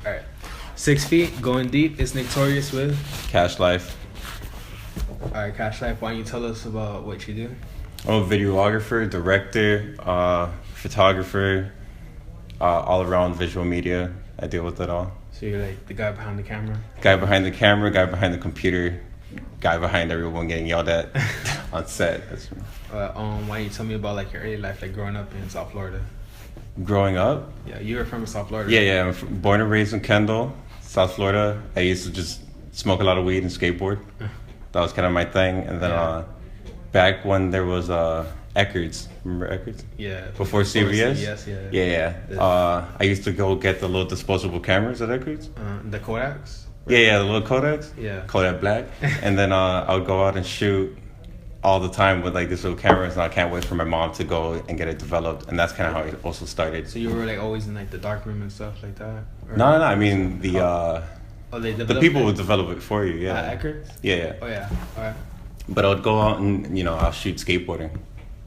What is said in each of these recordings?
Alright. 6 feet, going deep. It's Torius with Cash Life. Alright, Cash Life. Why don't you tell us about what you do? I'm a videographer, director, photographer, all around visual media. I deal with it all. So you're like the guy behind the camera? Guy behind the camera, guy behind the computer, guy behind everyone getting yelled at on set. That's me. Why don't you tell me about like your early life, like growing up in South Florida? Growing up? Yeah, you were from South Florida. Yeah. I'm born and raised in Kendall, South Florida. I used to just smoke a lot of weed and skateboard. That was kind of my thing. And then back when there was Eckerd's, remember Eckerd's? Yeah. Before CVS? CVS, Yeah. I used to go get the little disposable cameras at Eckerd's. The Kodaks? Right? Yeah, the little Kodaks. Yeah. Kodak Black. And then I would go out and shoot all the time with like these little cameras, and I can't wait for my mom to go and get it developed. And that's kind of how it also started. So you were like always in like the dark room and stuff like that? Or No. I mean the the people would develop it for you. Yeah. Eckerd's? Yeah. Oh yeah. All right. But I would go out and I'll shoot skateboarding.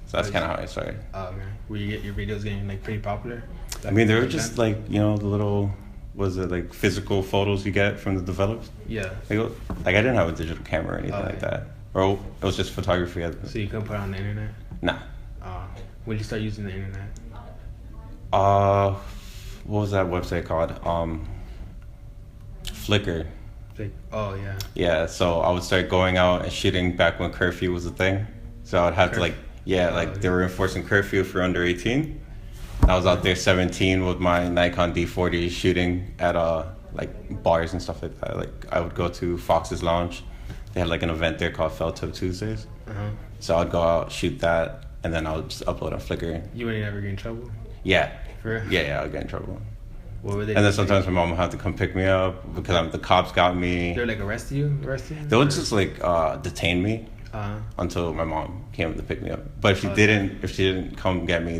So that's kind of how I started. Oh, okay. Were you get your videos getting like pretty popular? I mean, they were just like the little, like physical photos you get from the developers. Yeah. Like I didn't have a digital camera or anything like that. Or it was just photography. So you couldn't put it on the internet? Nah. When did you start using the internet? What was that website called? Flickr. Oh yeah. Yeah, so I would start going out and shooting back when curfew was a thing. So I would have to they were enforcing curfew for under 18. I was out there 17 with my Nikon D40 shooting at like bars and stuff like that. Like I would go to Fox's Lounge. They had like an event there called Fell Tip Tuesdays. So I'd go out, shoot that, and then I would just upload on Flickr. You wouldn't ever get in trouble? Yeah. For real? Yeah, I would get in trouble. What were they? And then sometimes my mom would have to come pick me up because the cops got me. They're like arrest you? They would just like detain me until my mom came to pick me up. But if she didn't come get me,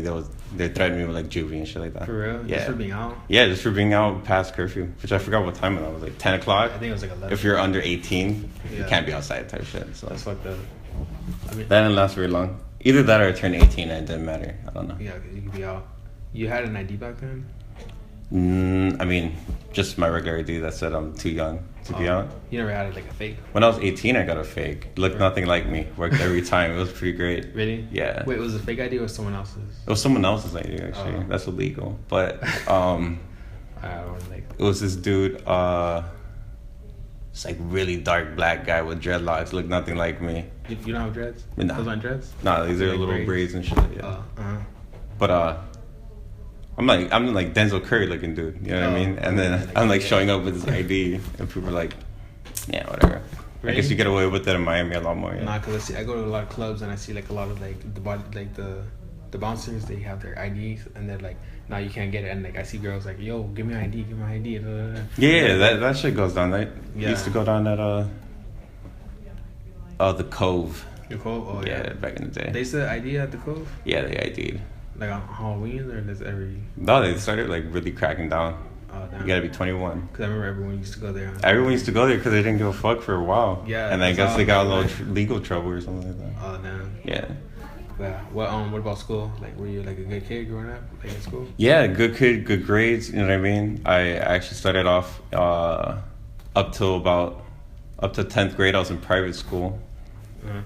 they threatened me with like juvie and shit like that. For real? Yeah. Just for being out? Yeah, just for being out past curfew, which I forgot what time it was, like 10 o'clock. I think it was like 11. If you're under 18, you can't be outside type shit. So that's fucked up. I mean, that didn't last very long. Either that or I turned 18 and it didn't matter. I don't know. Yeah, because you could be out. You had an ID back then? I mean, just my regular ID that said I'm too young to be out. You never had like a fake? When I was 18, I got a fake. It looked nothing like me. Worked every time. It was pretty great. Really? Yeah. Wait, was it a fake ID or someone else's? It was someone else's ID, actually. That's illegal. But it was this dude, it's like really dark black guy with dreadlocks. Looked nothing like me. You don't have dreads? Nah. Those aren't dreads? Nah, these are little braids and shit. Yeah. But I'm like Denzel Curry looking dude, you know what I mean? And then I'm like showing up with his ID, and people are like, yeah, whatever. Really? I guess you get away with that in Miami a lot more. Yeah. Nah, cause I go to a lot of clubs and I see like a lot of like the bouncers. They have their IDs and they're like, nah, you can't get it. And like I see girls like, yo, give me ID, give me ID. Yeah, that shit goes down. That used to go down at the Cove. The Cove? Oh yeah. Yeah, back in the day. They said ID at the Cove? Yeah, they ID'd. Like on Halloween or does every? No, they started like really cracking down. Oh, damn. You gotta be 21. Because I remember everyone used to go there. Everyone used to go there because they didn't give a fuck for a while. Yeah. And I guess they got a little legal trouble or something like that. Oh damn. Yeah. Yeah. What about school? Like, were you like a good kid growing up, like in school? Yeah, good kid, good grades. You know what I mean? I actually started off up to 10th grade. I was in private school,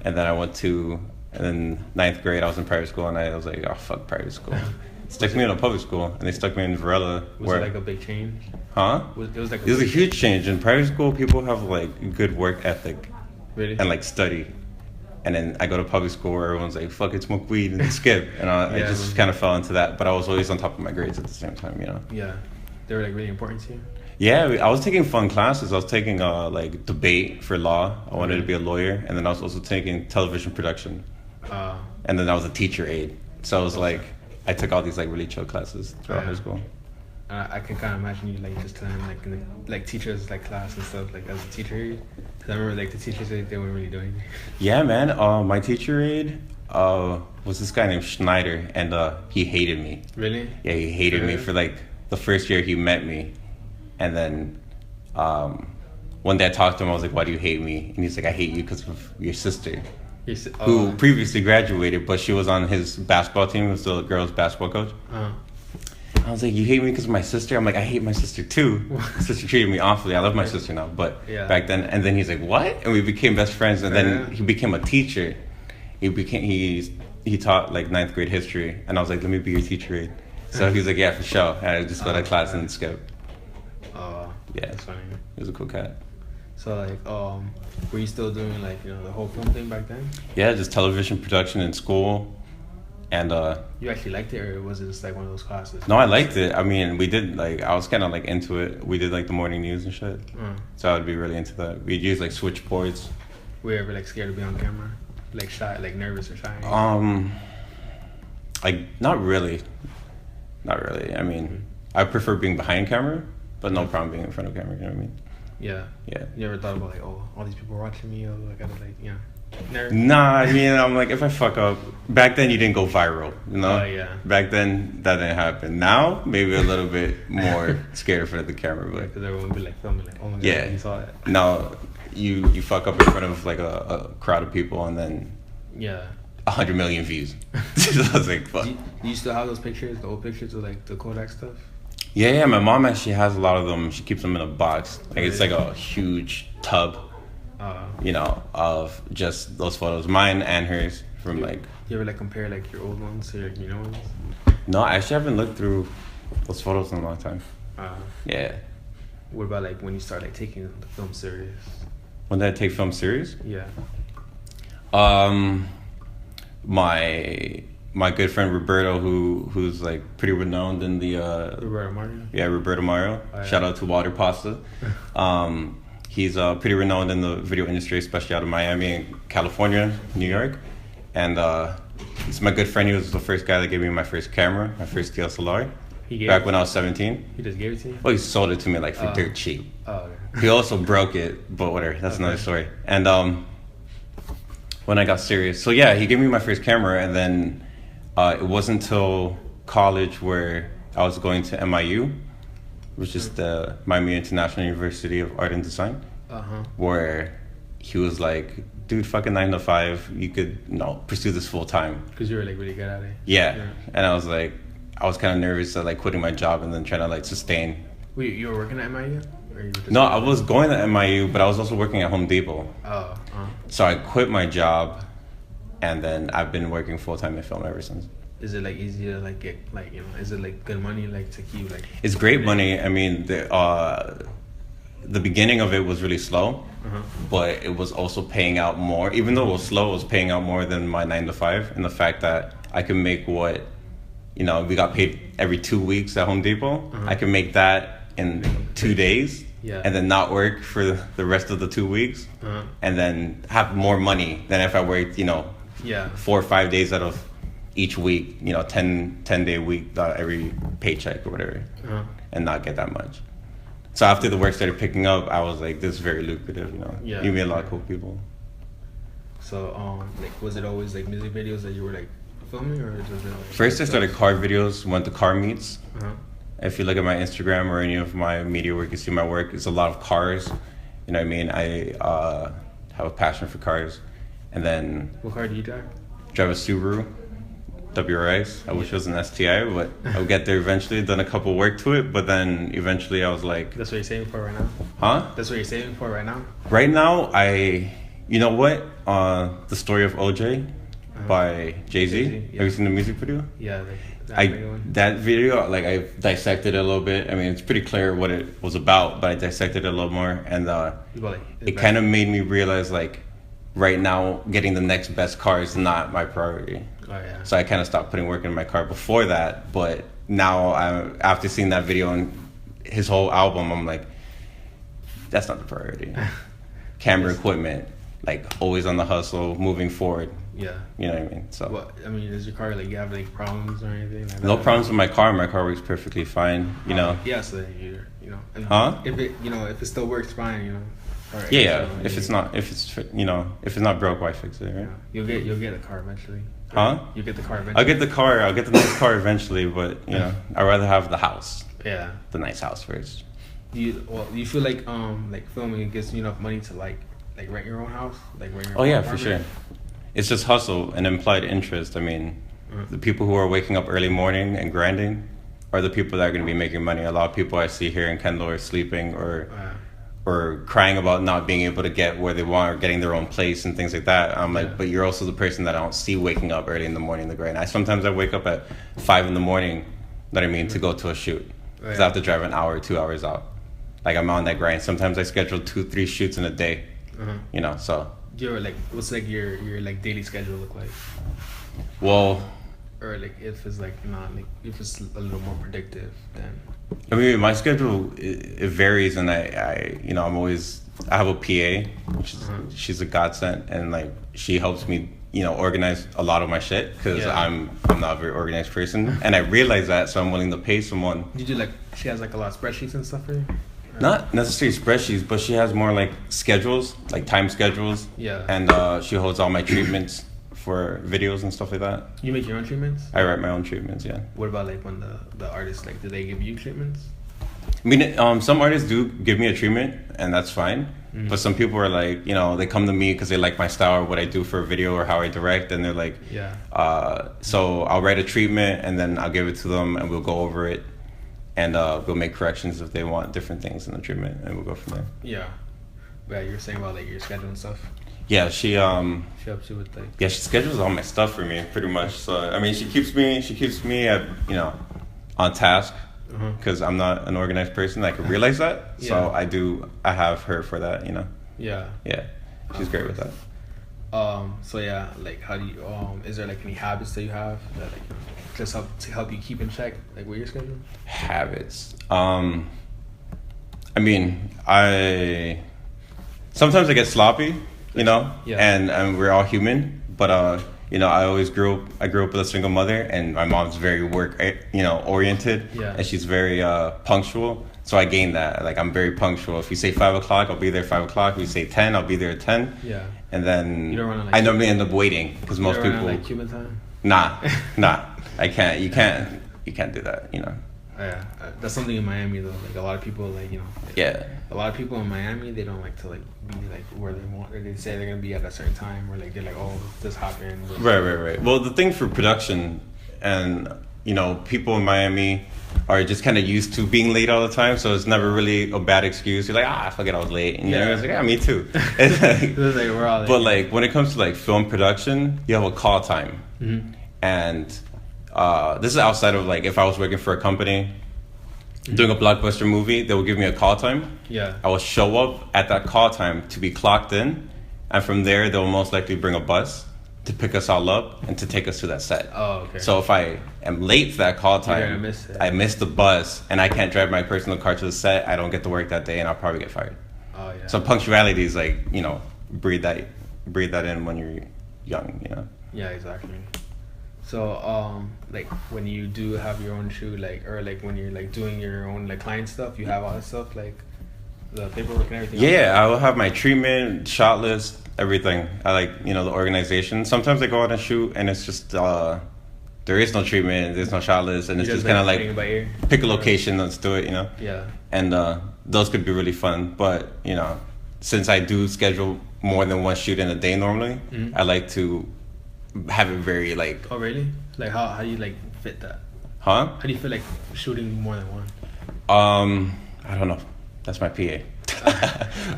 and then I went to. And then 9th grade, I was in private school, and I was like, oh, fuck private school. Stuck me in a public school, and they stuck me in Varela. Was it like a big change? Huh? It was a huge change. In private school, people have like good work ethic. Really? And like study. And then I go to public school where everyone's like, fuck it, smoke weed and skip. And I just kind of fell into that. But I was always on top of my grades at the same time, you know? Yeah. They were like really important to you? Yeah, I was taking fun classes. I was taking like debate for law. I wanted to be a lawyer. And then I was also taking television production. And then I was a teacher aide. So I was like, I took all these like really chill classes throughout high school. I can kind of imagine you like just telling like in the, like teachers like class and stuff like as a teacher aide. Cause I remember like the teachers they weren't really doing anything. Yeah, man. My teacher aide was this guy named Schneider, and he hated me. Really? Yeah, he hated me for like the first year he met me, and then one day I talked to him. I was like, "Why do you hate me?" And he's like, "I hate you because of your sister." Who previously graduated, but she was on his basketball team, was the girls' basketball coach. I was like, you hate me because of my sister? I'm like, I hate my sister too. My sister treated me awfully. I love my sister now, but back then, and then he's like, what? And we became best friends, and then he became a teacher. He taught like 9th grade history, and I was like, let me be your teacher. So he was like, yeah, for sure. And I just go to class and skip. Yeah, that's funny. He was a cool cat. So like, were you still doing like, you know, the whole film thing back then? Yeah, just television production in school. And you actually liked it, or was it just like one of those classes? No, I liked it. I mean, we did like, I was kind of like into it. We did like the morning news and shit. So I'd be really into that. We'd use like switchboards. Were you ever like scared to be on camera? Like shy, like nervous or shy? Like not really. Not really. I mean, I prefer being behind camera, but no problem being in front of camera, you know what I mean? Yeah. You ever thought about like, oh, all these people are watching me, I gotta like, you know. Nah, I mean, I'm like, if I fuck up, back then you didn't go viral, you know? Oh, yeah. Back then, that didn't happen. Now, maybe a little bit more scared in front of the camera, but... Because everyone would be like filming, like, oh my God, you saw that. No, you fuck up in front of like a crowd of people and then... Yeah. 100 million views. So I was like, fuck. Do you still have those pictures, the old pictures of like the Kodak stuff? Yeah, my mom actually has a lot of them. She keeps them in a box. Like, it's like a huge tub. You know, of just those photos, mine and hers, from like. You ever like compare like your old ones to your new ones? No, I actually haven't looked through those photos in a long time. Yeah. What about like when you start like taking the film serious? When did I take film serious? Yeah. My good friend Roberto, who's like pretty renowned in the Roberto Mario. Yeah, Roberto Mario. Oh, yeah. Shout out to Water Pasta. He's pretty renowned in the video industry, especially out of Miami and California, New York. And he's my good friend. He was the first guy that gave me my first camera, my first DSLR. Back when I was 17. He just gave it to you? Well, he sold it to me like for dirt cheap. Oh, okay. He also broke it, but whatever. That's another story. And when I got serious, so yeah, he gave me my first camera, and then it wasn't until college where I was going to MIU, which is the Miami International University of Art and Design, where he was like, dude, fucking 9 to 5, you could pursue this full time. Because you were like really good at it. Yeah. And I was like, I was kind of nervous at like quitting my job and then trying to like sustain. Wait, you were working at MIU? No, I was going to MIU, but I was also working at Home Depot. So I quit my job, and then I've been working full time in film ever since. Is it like easy to like get like, you know, is it like good money like to keep like? It's great money. I mean, the beginning of it was really slow, but it was also paying out more. Even though it was slow, it was paying out more than my 9 to 5. And the fact that I can make what, you know, we got paid every 2 weeks at Home Depot. I can make that in 2 days. And then not work for the rest of the 2 weeks, and then have more money than if I worked, you know, 4 or 5 days out of each week, you know, 10-day week, every paycheck or whatever, and not get that much. So after the work started picking up, I was like, this is very lucrative, you know. You meet a lot of cool people. So, like, was it always like music videos that you were like filming, or was it like, first I started car videos, went to car meets. If you look at my Instagram or any of my media work, you see my work. It's a lot of cars. You know what I mean? I have a passion for cars. And then... What car do you drive? Drive a Subaru WRX. I wish it was an STI, but I'll get there eventually. Done a couple work to it, but then eventually I was like... That's what you're saving for right now? Huh? That's what you're saving for right now? Right now, you know what? The Story of OJ by Jay-Z. Have you seen the music video? Yeah, that video, like, I dissected it a little bit. I mean, it's pretty clear what it was about, but I dissected it a little more, and it kind of made me realize, like, right now, getting the next best car is not my priority. So I kind of stopped putting work in my car before that, but now, after seeing that video and his whole album, I'm like, that's not the priority. Camera equipment, like, always on the hustle, moving forward. You know what I mean? So. What, I mean, does your car, like, you have, like, problems or anything? Like no problems with my car. My car works perfectly fine, you know? Yeah, so you know. If it still works fine, you know. Right, yeah, so, if it's not broke, why fix it, right? You'll get a car eventually. You'll get the car eventually. I'll get the nice car eventually, but, you know, I'd rather have the house. Yeah. The nice house first. Do you feel like filming gives you enough money to like rent your own house? Like rent your own apartment? For sure. It's just hustle and implied interest. I mean, the people who are waking up early morning and grinding, are the people that are going to be making money. A lot of people I see here in Kendall are sleeping or crying about not being able to get where they want or getting their own place and things like that. I'm like, but you're also the person that I don't see waking up early in the morning to grind. Sometimes I wake up at 5 in the morning, to go to a shoot. Because I have to drive an hour or 2 hours out. Like, I'm on that grind. Sometimes I schedule 2-3 shoots in a day, so. You're like, what's like your like daily schedule look like? Well, or like if it's like not like if it's a little more predictive, then. I mean, my schedule it varies, and I I have a PA, which is, she's a godsend, and like she helps me, organize a lot of my shit because I'm not a very organized person, and I realize that, so I'm willing to pay someone. Did you like? She has like a lot of spreadsheets and stuff for you. Not necessarily spreadsheets, but she has more like schedules, like time schedules. Yeah. And she holds all my treatments for videos and stuff like that. You make your own treatments? I write my own treatments, yeah. What about like when the artists, like, do they give you treatments? I mean, some artists do give me a treatment, and that's fine. Mm-hmm. But some people are like, they come to me because they like my style or what I do for a video or how I direct, and they're like, so I'll write a treatment and then I'll give it to them and we'll go over it. And we'll make corrections if they want different things in the treatment, and we'll go from there. Yeah. But you were saying about like your schedule and stuff? Yeah, she helps you with like... Yeah, she schedules all my stuff for me, pretty much. So, I mean, she keeps me at, on task, because I'm not an organized person. I can realize that. So I have her for that, Yeah. Yeah, she's great with that. So yeah, like how do you, is there like any habits that you have that like just help you keep in check, like with your schedule? Habits. I mean, sometimes I get sloppy, and we're all human, but I grew up with a single mother, and my mom's very work, oriented, and she's very punctual. So I gained that. Like, I'm very punctual. If you say 5 o'clock, I'll be there 5 o'clock. If you say 10, I'll be there at 10. Yeah. And then you don't run on, like, I normally end up waiting because most people. Like Cuban time? Nah. I can't. You can't do that. Yeah, that's something in Miami though. Like a lot of people, like a lot of people in Miami, they don't like to like be like where they want, or they say they're gonna be at a certain time, or like they're like, oh, this happened. Right. Well, the thing for production, and people in Miami are just kind of used to being late all the time, so it's never really a bad excuse. You're like, fuck it, I was late, and everyone's like, yeah, me too. We're all late. But like when it comes to like film production, you have a call time, and this is outside of like if I was working for a company doing a blockbuster movie, they will give me a call time. Yeah. I will show up at that call time to be clocked in, and from there they'll most likely bring a bus to pick us all up and to take us to that set. Oh, okay. So if I am late to that call time, I miss the bus, and I can't drive my personal car to the set, I don't get to work that day, and I'll probably get fired. Oh yeah. So punctuality is like, breathe that in when you're young, Yeah, exactly. So, like when you do have your own shoot, like, or like when you're like doing your own like client stuff, you have all that stuff, like the paperwork and everything. Yeah, I will have my treatment, shot list, everything. I like, the organization. Sometimes I go out and shoot, and it's just there is no treatment, there's no shot list, and it's just kind of like pick a location, let's do it, Yeah. And those could be really fun, but since I do schedule more than one shoot in a day normally, I like to have it very like. Oh really? Like how do you like fit that? Huh? How do you feel like shooting more than one? I don't know. That's my PA.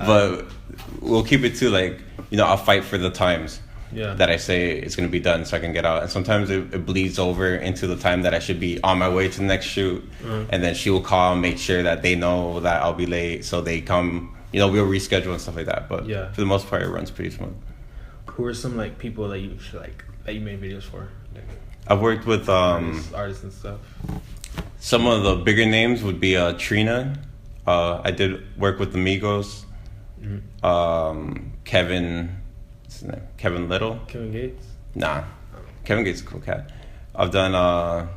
But we'll keep it to like, I'll fight for the times that I say it's going to be done so I can get out. And sometimes it bleeds over into the time that I should be on my way to the next shoot. And then she will call and make sure that they know that I'll be late. So they come, we'll reschedule and stuff like that. But for the most part, it runs pretty smooth. Who are some like people that you should, like that you made videos for? Like, I've worked with artists and stuff. Some of the bigger names would be Trina. I did work with the Migos. Kevin, what's his name? Kevin Little. Kevin Gates? Nah, Kevin Gates is a cool cat. I've done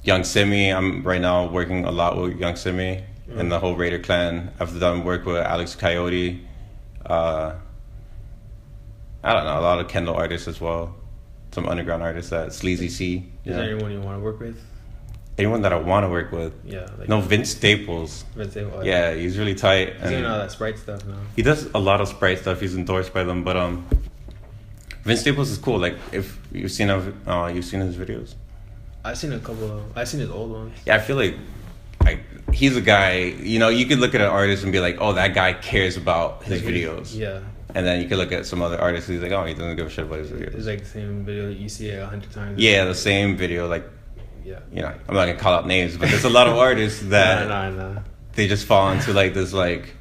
Young Simi. I'm right now working a lot with Young Simi and the whole Raider clan. I've done work with Alex Coyote. I don't know, a lot of Kendall artists as well. Some underground artists at Sleazy C. Is there anyone you want to work with? Anyone that I want to work with? Yeah. Like no, Vince Staples. Vince Staples. Yeah, he's really tight. He's doing all that Sprite stuff now. He does a lot of Sprite stuff. He's endorsed by them, but Vince Staples is cool. Like if you've seen his videos. I've seen a couple. I've seen his old ones. Yeah, I feel like he's a guy. You know, you could look at an artist and be like, oh, that guy cares about his videos. Yeah. And then you could look at some other artists who's like, oh, he doesn't give a shit about his videos. It's like the same video that you see 100 times. Yeah, the same video. Like, yeah. You know, I'm not gonna call out names, but there's a lot of artists that no. They just fall into like this like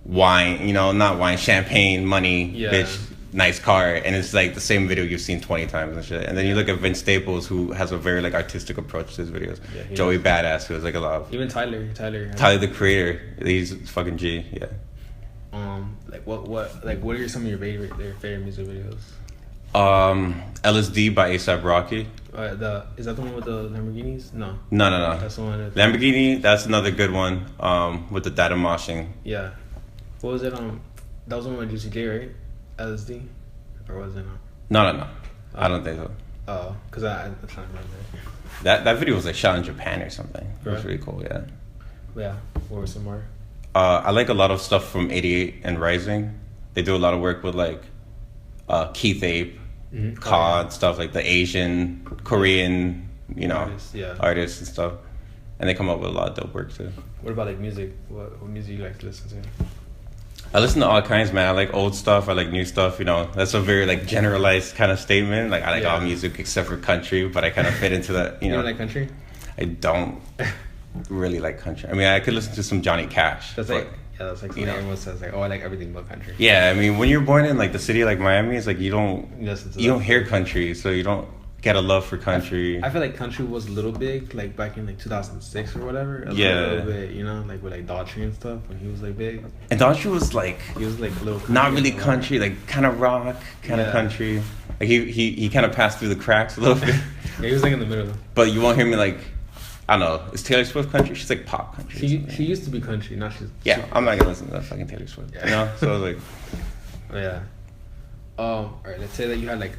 wine, you know, not wine, champagne, money, bitch, nice car, and it's like the same video you've seen 20 times and shit. And then you look at Vince Staples, who has a very like artistic approach to his videos. Yeah, Joey Badass, who has like a lot of even Tyler the Creator, he's fucking G. Yeah. Like what are some of your favorite music videos? LSD by A$AP Rocky. Is that the one with the Lamborghinis? No. That's the one. Lamborghini. That's another good one. With the data moshing. Yeah. What was it? That was the one with Juicy J, right? LSD, or was it not? No. I don't think so. Oh, because I'm trying to remember. That video was like shot in Japan or something. It was really cool. Yeah. Yeah. What was some more? I like a lot of stuff from 88 and Rising. They do a lot of work with like Keith Ape, COD, stuff like the Asian, Korean, you know, artists and stuff. And they come up with a lot of dope work too. What about like music? What music you like to listen to? I listen to all kinds, man. I like old stuff. I like new stuff. You know, that's a very like generalized kind of statement. Like I like all music except for country, but I kind of fit into that. You know, don't like country? I don't really like country. I mean, I could listen to some Johnny Cash. That's like something everyone says like, oh, I like everything but country. Yeah, I mean, when you're born in like the city like Miami, it's like you don't hear country, so you don't get a love for country. I feel like country was a little big like back in like 2006 or whatever. A little bit, you know, like with like Daughtry and stuff when he was like big. And Daughtry was like a little country, not really country, like kind of rock, kind of country. Like he kind of passed through the cracks a little bit. Yeah, he was like in the middle. But you won't hear me like, I don't know. Is Taylor Swift country? She's like pop country. She used to be country. Now she's I'm not gonna listen to that fucking Taylor Swift. Yeah. You know, so I was like, yeah. All right. Let's say that you had like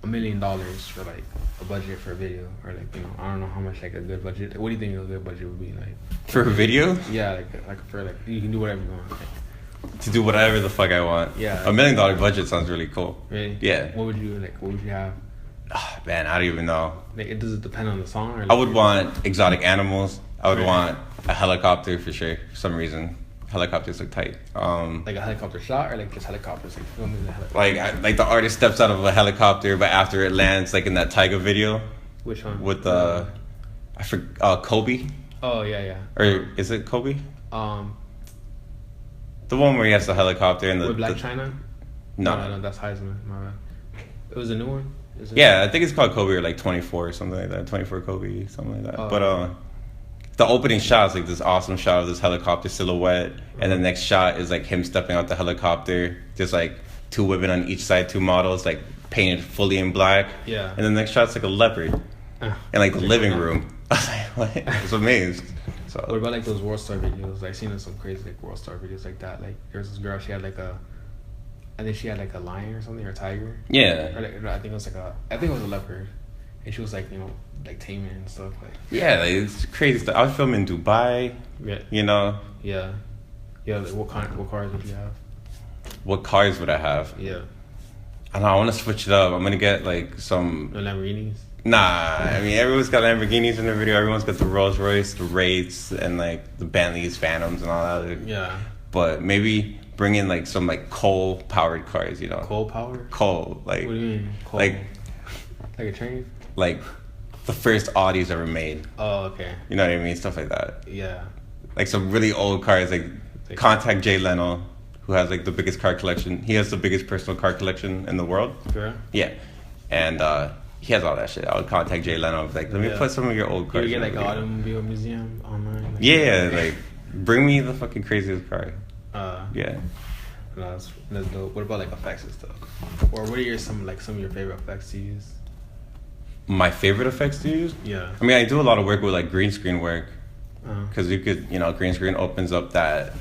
$1 million for like a budget for a video, or like, you know, I don't know how much like a good budget. What do you think a good budget would be like for a video? Yeah, like for like you can do whatever you want. Like, to do whatever the fuck I want. Yeah. $1 million budget sounds really cool. Really? Yeah. What would you have? Oh, man, I don't even know. Like, does it depend on the song? Or like, I would want exotic animals. I would want a helicopter for sure. For some reason, helicopters look tight. Like a helicopter shot, or like just helicopters, like filming the helicopter. Like the artist steps out of a helicopter, but after it lands, like in that Tyga video. Which one? With I forgot Kobe. Oh yeah. Or is it Kobe? The one where he has the helicopter and with Black China. No, that's Heisman. My bad. It was a new one. Yeah, I think it's called Kobe or like 24 or something like that. 24 Kobe, something like that. Oh. But the opening shot is like this awesome shot of this helicopter silhouette, and the next shot is like him stepping out the helicopter. There's like two women on each side, two models like painted fully in black. Yeah. And the next shot's like a leopard in like the living room. I was like, what? I was amazed. So. What about like those World Star videos? I've seen some crazy like World Star videos like that. Like there's this girl, she had like I think she had like a lion or something, or a tiger. Yeah. Or like, I think it was a leopard, and she was like, you know, like taming and stuff. Like, yeah, like, it's crazy stuff. I was filming in Dubai. Yeah. You know. Yeah. Like, what cars would you have? What cars would I have? Yeah. I don't know. I want to switch it up. I'm gonna get like some. No Lamborghinis. Nah, I mean everyone's got Lamborghinis in their video. Everyone's got the Rolls Royce, the Wraiths, and like the Bentleys, Phantoms, and all that. Yeah. But maybe bring in like some like coal powered cars, you know. Coal powered? Coal, like. What do you mean? Coal? Like a train? Like the first Audis ever made. Oh, okay. You know what I mean? Stuff like that. Yeah. Like some really old cars, like contact Jay Leno, who has like the biggest car collection. He has the biggest personal car collection in the world. Sure. Yeah. And he has all that shit. I would contact Jay Leno. Like, let me put some of your old cars. You get like an automobile museum online. Like, yeah, like bring me the fucking craziest car. Yeah. No, that's dope. What about like effects and stuff? Or what are some of your favorite effects to use? My favorite effects to use? Yeah. I mean, I do a lot of work with like green screen work, because you could, you know, green screen opens up that.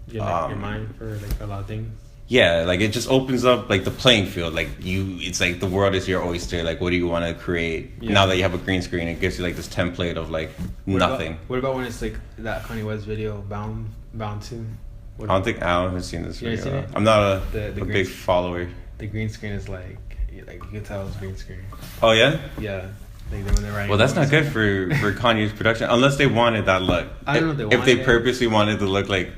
Your mind for like a lot of things. Yeah, like it just opens up like the playing field. Like it's like the world is your oyster. Like, what do you want to create? Yeah. Now that you have a green screen, it gives you like this template of like nothing. What about when it's like that Kanye West video, Bound 2? I haven't seen this video. Seen it? I'm not a big follower. The green screen is like you can tell it's green screen. Oh yeah? Yeah. Like when they're writing. Well, that's not good for Kanye's production unless they wanted that look. I don't know if they purposely wanted to look like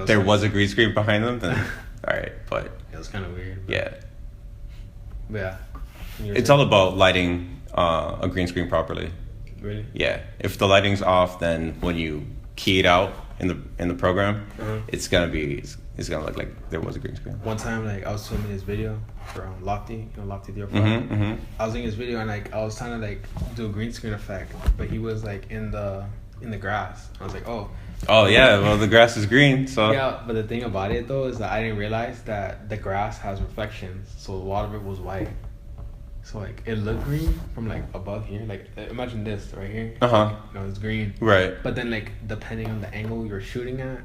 there was a green screen behind them, then all right. But it was kind of weird. Yeah. But yeah. It's all about lighting a green screen properly. Really? Yeah. If the lighting's off, then when you key it out in the program, it's gonna look like there was a green screen. One time, like I was filming this video for Lofty, Lofty the Orphan. I was doing his video and like I was trying to like do a green screen effect, but he was like in the grass. I was like, oh. Oh yeah, well the grass is green, so. Yeah, but the thing about it though is that I didn't realize that the grass has reflections, so a lot of it was white. So like it looked green from like above here, like imagine this right here. It's green. Right. But then like depending on the angle you're shooting at,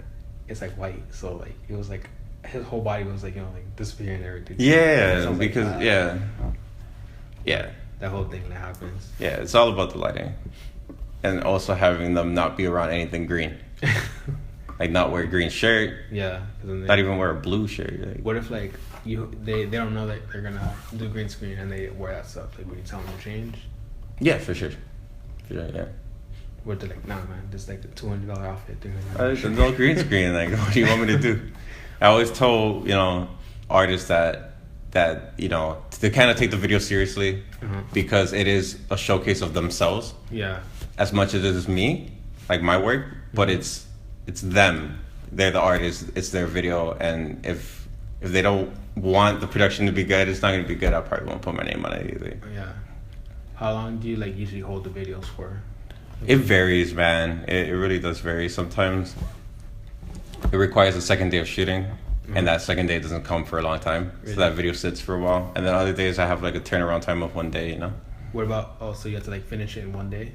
it's like white. So like it was like his whole body was like like disappearing and everything. Yeah, because like, yeah. That whole thing that happens. Yeah, it's all about the lighting, and also having them not be around anything green. Like not wear a green shirt. Yeah. Not even wear a blue shirt. Like. What if like they don't know that they're gonna do green screen and they wear that stuff? Like, would you tell them to change? Yeah, for sure. Yeah. What they're like, nah, man, this is like the $200 outfit. There's no green screen. Like, what do you want me to do? I always told artists that they kind of take the video seriously because it is a showcase of themselves. Yeah. As much as it is me, like my work, but it's them. They're the artists. It's their video, and if they don't want the production to be good, it's not going to be good. I probably won't put my name on it either. Yeah. How long do you like usually hold the videos for? It varies, man. It really does vary. Sometimes it requires a second day of shooting, and that second day doesn't come for a long time. Really? So that video sits for a while. And then other days I have like a turnaround time of 1 day, What about, so you have to like finish it in 1 day?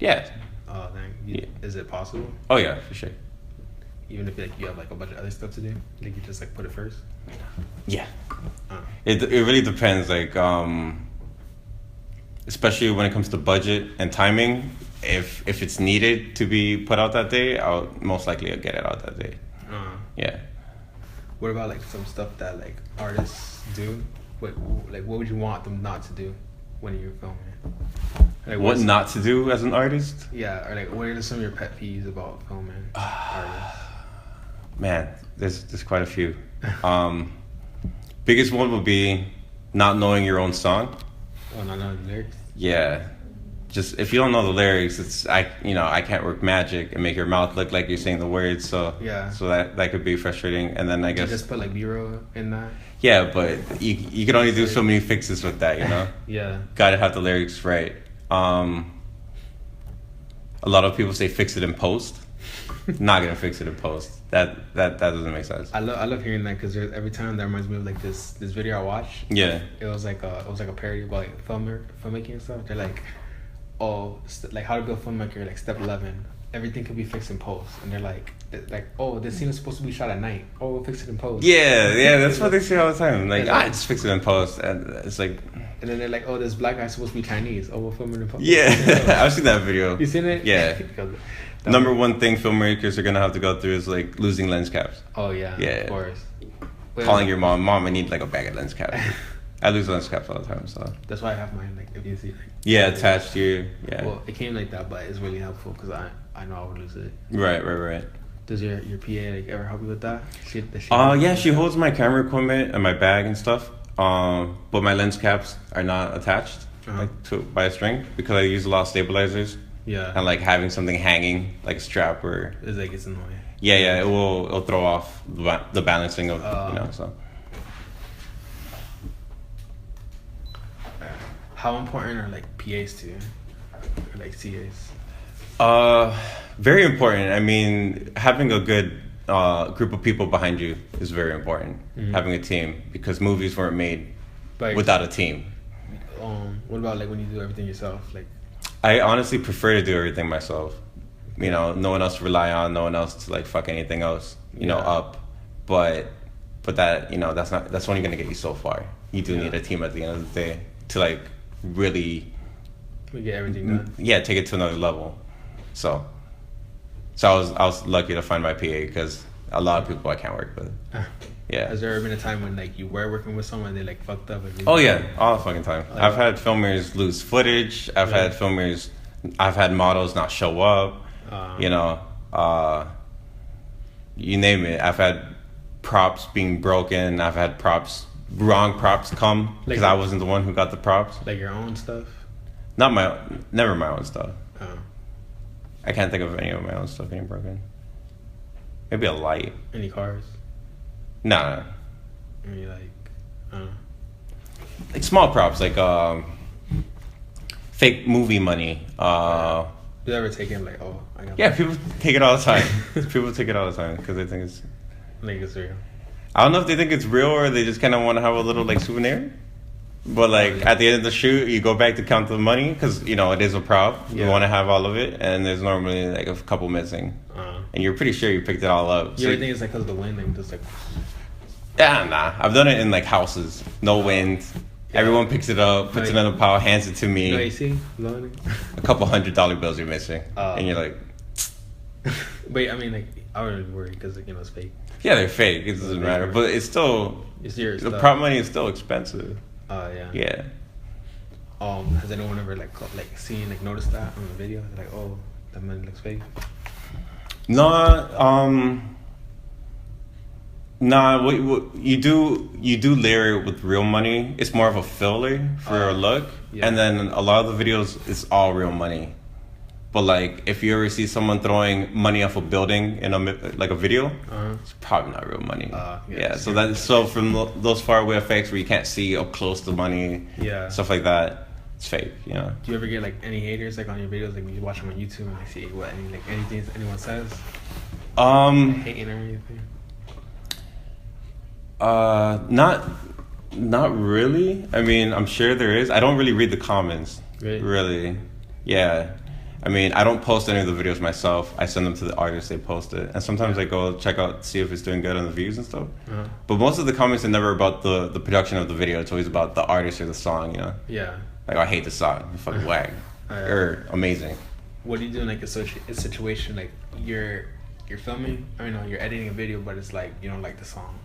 Yeah. Oh, dang. Is it possible? Oh, yeah, for sure. Even if like you have like a bunch of other stuff to do? Like you just like put it first? Yeah. It really depends, like, especially when it comes to budget and timing. If it's needed to be put out that day, I'll most likely get it out that day. Yeah. What about like some stuff that like artists do? What would you want them not to do when you're filming? Like what not to do as an artist? Yeah, or like what are some of your pet peeves about filming artists? Man, there's quite a few. Biggest one would be not knowing your own song. Oh, not knowing the lyrics? Yeah. Just if you don't know the lyrics, I can't work magic and make your mouth look like you're saying the words. So yeah. So that could be frustrating. And then I guess you just put like B-roll in that. Yeah, but you can only do so many fixes with that, Yeah. Gotta have the lyrics right. A lot of people say fix it in post. Not gonna fix it in post. That doesn't make sense. I love hearing that because every time that reminds me of like this video I watched. Yeah. It was like a parody about like filmmaking and stuff. They're like, like how to be a filmmaker, like step 11, everything could be fixed in post, and they're like, this scene is supposed to be shot at night. Oh, we'll fix it in post. Yeah, that's what they say all the time. Like, just fix it in post, and it's like. And then they're like, this black guy's supposed to be Chinese. Oh, we'll film it in post. Yeah, I've seen that video. You seen it? Yeah. Number one thing filmmakers are gonna have to go through is like losing lens caps. Oh yeah. Of course. Calling your mom, I need like a bag of lens caps. I lose lens caps all the time, so. That's why I have mine. Like if you see. Attached to you. Yeah. Well, it came like that, but it's really helpful because I know I would lose it. Right. Does your PA like ever help you with that? She holds my camera equipment and my bag and stuff. But my lens caps are not attached by a string because I use a lot of stabilizers. Yeah. And like having something hanging like a strap or. It's annoying. Yeah. It'll throw off the balancing of so. How important are like PAs to you? Or like CAs? Very important. I mean, having a good group of people behind you is very important. Having a team, because movies weren't made without a team. What about like when you do everything yourself? Like, I honestly prefer to do everything myself. No one else to rely on, no one else to like fuck anything else, up. But that that's only gonna get you so far. You do need a team at the end of the day to like really get everything done. Yeah, take it to another level. So I was lucky to find my PA because a lot of people I can't work with. Yeah. Has there ever been a time when like you were working with someone and they like fucked up? Oh yeah, all the fucking time. I've had filmers lose footage. I've had filmers. I've had models not show up. You know, you name it. I've had props being broken. I've had wrong props come because I wasn't the one who got the props. Like your own stuff. Never my own stuff. Oh. I can't think of any of my own stuff being broken. Maybe a light. Any cars? Nah. Maybe like, I don't know. Like small props, like fake movie money. You ever taken like, oh, I got. Yeah, people take it all the time. People take it all the time because they think it's. Like it's real. I don't know if they think it's real or they just kind of want to have a little like souvenir. But like at the end of the shoot, you go back to count the money because you know it is a prop. Yeah. You want to have all of it, and there's normally like a couple missing, and you're pretty sure you picked it all up. You ever think it's like because of the wind, like just like. Yeah, nah. I've done it in like houses, no wind. Yeah. Everyone picks it up, puts it in a pile, hands it to me. No AC, blowing it. A couple $100 bills are missing, and you're like. But I mean, like I wouldn't worry because like, you know it's fake. Yeah, they're fake. It doesn't matter, but it's still. It's yours. The prop money is still expensive. Yeah. Yeah. Has anyone ever like noticed that on the video? Like, oh, that money looks fake. No. Nah. What you do layer it with real money. It's more of a filler for a look, and then a lot of the videos it's all real money. But like, if you ever see someone throwing money off a building in a video, it's probably not real money. So from those far away effects where you can't see up close the money, stuff like that, it's fake. You know. Do you ever get like any haters like on your videos? Like when you watch them on YouTube and like see anything anyone says? Hating or anything? Not really. I mean, I'm sure there is. I don't really read the comments. Really. Yeah. I mean, I don't post any of the videos myself. I send them to the artists, they post it. And sometimes I go check out, see if it's doing good on the views and stuff. But most of the comments are never about the production of the video. It's always about the artist or the song, you know? Yeah. Like, I hate the song. It's fucking whack. Or amazing. What do you do in like a situation like you're filming, you're editing a video, but it's like you don't like the song?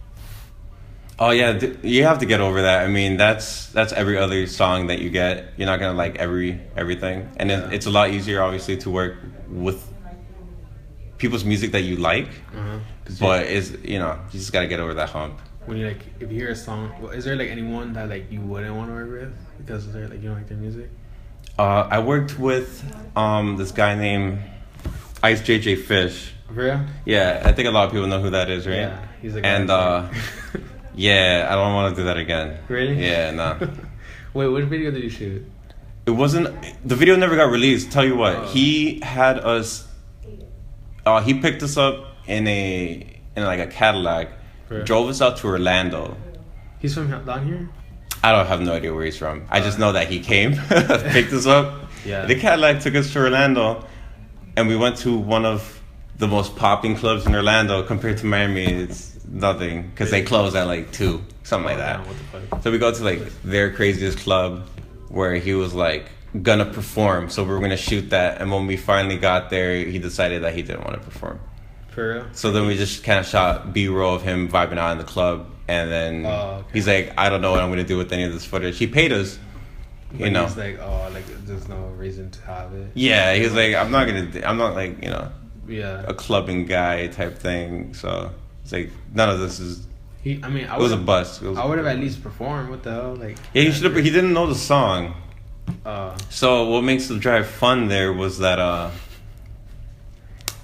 Oh yeah, you have to get over that. I mean, that's every other song that you get. You're not gonna like everything, and it's a lot easier, obviously, to work with people's music that you like. But you just gotta get over that hump. When you if you hear a song, is there like anyone that like you wouldn't want to work with because they're like you don't like their music? I worked with this guy named Ice JJ Fish. For real? Yeah, I think a lot of people know who that is, right? Yeah, he's a guy. And yeah, I don't want to do that again. Really? Yeah, no. Wait, what video did you shoot? It wasn't. The video never got released. Tell you what, he had us. He picked us up in like a Cadillac, drove us out to Orlando. He's from down here? I don't have no idea where he's from. I just know that he came, picked us up. Yeah. The Cadillac took us to Orlando, and we went to one of the most popping clubs in Orlando compared to Miami. It's nothing because they close at like 2, something like that. What the fuck? So we go to like their craziest club where he was like gonna perform. So we were gonna shoot that, and when we finally got there, he decided that he didn't want to perform. For real? So then we just kind of shot B-roll of him vibing out in the club, and then he's like, I don't know what I'm gonna do with any of this footage. He paid us. But he's like, there's no reason to have it. Yeah, he was like, I'm not like, a clubbing guy type thing. So it's like none of this is. It was a bust. I would have at least performed. What the hell, like? Yeah, he should have. He didn't know the song. So what makes the drive fun there was that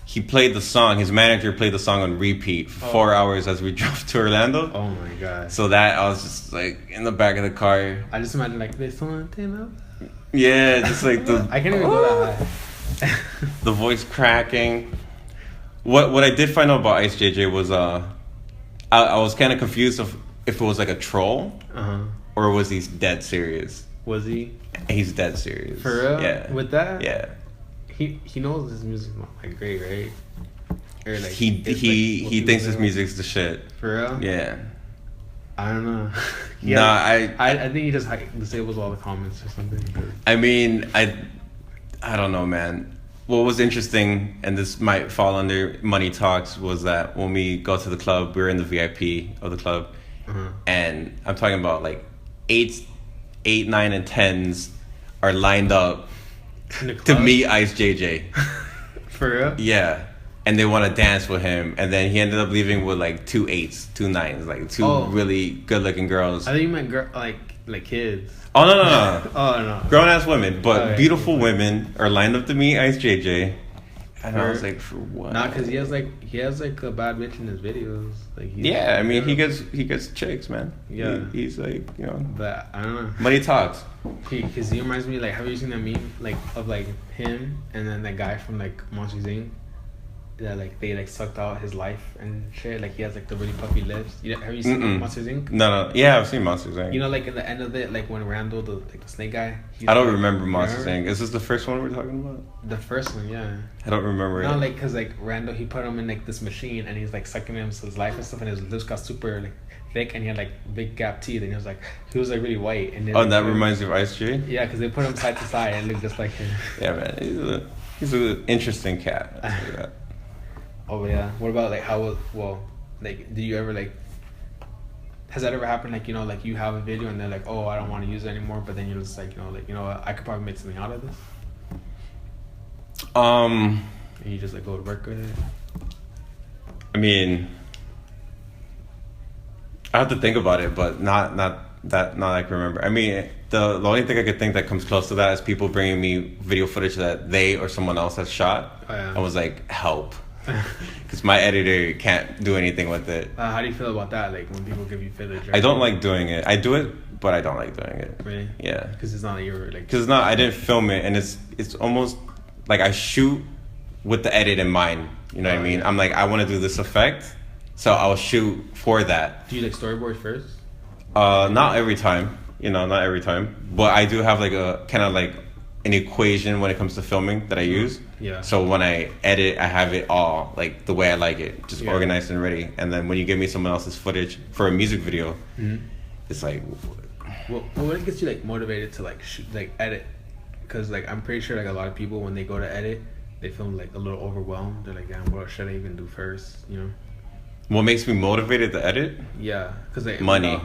he played the song. His manager played the song on repeat for 4 hours as we drove to Orlando. Oh my god! So that I was just like in the back of the car. I just imagine like this one, Yeah, just like the. I can't even go that high. The voice cracking. What I did find out about Ice JJ was I was kind of confused if it was like a troll or was he dead serious. Was he? He's dead serious. For real? Yeah. With that? Yeah. He knows his music's not like great, right? Or like he thinks his music's the shit. For real? Yeah. I don't know. I think he just disables all the comments or something. I mean, I don't know, man. what was interesting, and this might fall under money talks, was that when we go to the club, we were in the VIP of the club, and I'm talking about like 8, 9, and 10s are lined up to meet Ice JJ. For real? Yeah. And they want to dance with him, and then he ended up leaving with like 2 8s, 2 9s, like two really good-looking girls. I think you meant like kids. Oh no! Oh no! Grown-ass women, but beautiful women are lined up to meet Ice JJ. And I was like, for what? Not because he has like a bad bitch in his videos. Like I mean he gets chicks, man. Yeah, he's like, you know. But I don't know. Money talks. Because he reminds me, like, have you seen that meme like of like him and then that guy from like Monsters Inc. That like they like sucked out his life and shit. Like he has like the really puffy lips. Have you seen Monsters Inc? No. Yeah, I've seen Monsters Inc. You know, like in the end of it, like when Randall, the snake guy. I don't remember Monsters Inc. Is this the first one we're talking about? The first one, yeah. I don't remember. No, like because like Randall, he put him in like this machine and he's like sucking him his life and stuff, and his lips got super like thick and he had like big gap teeth and he was like really white. And then, that reminds you of Ice J? Yeah, because they put him side to side and it looked just like him. Yeah, man, he's an interesting cat. I'll tell you that. Oh yeah. What about like like did you ever like? Has that ever happened? Like, you know, like you have a video and they're like, oh, I don't want to use it anymore, but then you're just like, you know what, I could probably make something out of this. And you just like go to work with it. I mean, I have to think about it, but not I can remember. I mean, the only thing I could think that comes close to that is people bringing me video footage that they or someone else has shot. Oh, yeah. I was like, help. Because my editor can't do anything with it. How do you feel about that? Like when people give you footage? I don't like doing it. I do it, but I don't like doing it. Really? Yeah. Because it's not like you're like. Because it's not. I didn't film it, and it's almost like I shoot with the edit in mind. You know what I mean? I'm like, I want to do this effect, so I'll shoot for that. Do you like storyboard first? Not every time. You know, not every time. But I do have like a kind of like an equation when it comes to filming that I use. Yeah. So when I edit, I have it all like the way I like it, just organized and ready. And then when you give me someone else's footage for a music video, it's like. Well, what gets you like motivated to like shoot, like edit? Because like I'm pretty sure like a lot of people when they go to edit, they feel like a little overwhelmed. They're like, damn, what should I even do first? You know. What makes me motivated to edit? Yeah, because like money.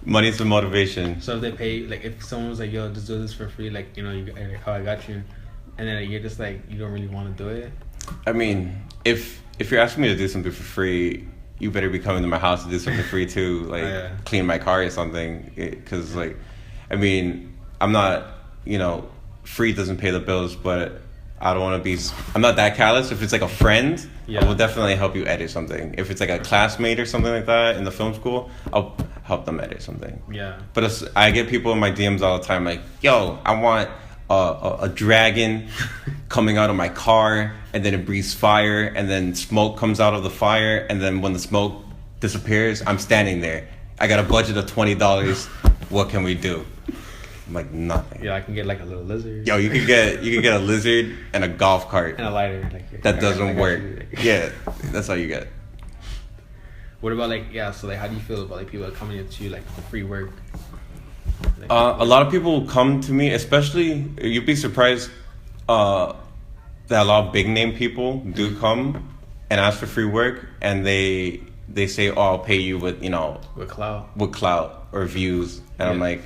Money's the motivation. So if they pay, like if someone was like, yo, just do this for free, like, you know, like how I got you, and then you're just like, you don't really want to do it. I mean, if you're asking me to do something for free, you better be coming to my house to do something free too, like clean my car or something. Because like, I mean, I'm not, you know, free doesn't pay the bills, but I don't want to be. I'm not that callous. If it's like a friend, I will definitely help you edit something. If it's like a classmate or something like that in the film school, I'll help them edit something. Yeah. But I get people in my DMs all the time like, yo, I want a dragon coming out of my car, and then it breathes fire, and then smoke comes out of the fire, and then when the smoke disappears, I'm standing there. I got a budget of $20. What can we do? I'm like, nothing. Yeah, I can get like a little lizard. Yo, you could get a lizard and a golf cart. And a lighter. Like, that doesn't work. Yeah, that's all you get. What about like, so like how do you feel about like people coming up to you like for free work? Like, a lot of people come to me, especially, you'd be surprised that a lot of big name people do come and ask for free work, and they say, oh, I'll pay you with, you know, with clout or views, and I'm like,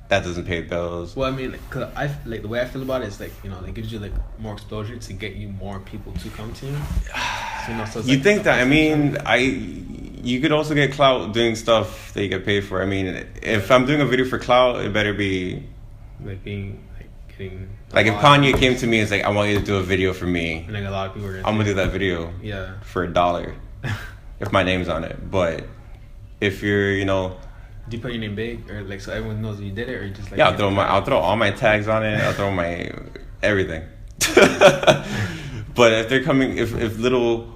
that doesn't pay bills. Well, I mean, like, cause the way I feel about it is like, you know, it gives you like more exposure to get you more people to come to you. So, you know, so it's you like, think that? I mean, you could also get clout doing stuff that you get paid for. I mean, if I'm doing a video for clout, it better be like being like getting. Like if Kanye came to me and was like, I want you to do a video for me, and like a lot of people are I'm gonna do that video. Yeah. For $1, if my name's on it. But if you're, you know. Do you put your name big, or like so everyone knows you did it, or you just like? Yeah, I'll throw all my tags on it. I'll throw my everything. But if they're coming, if little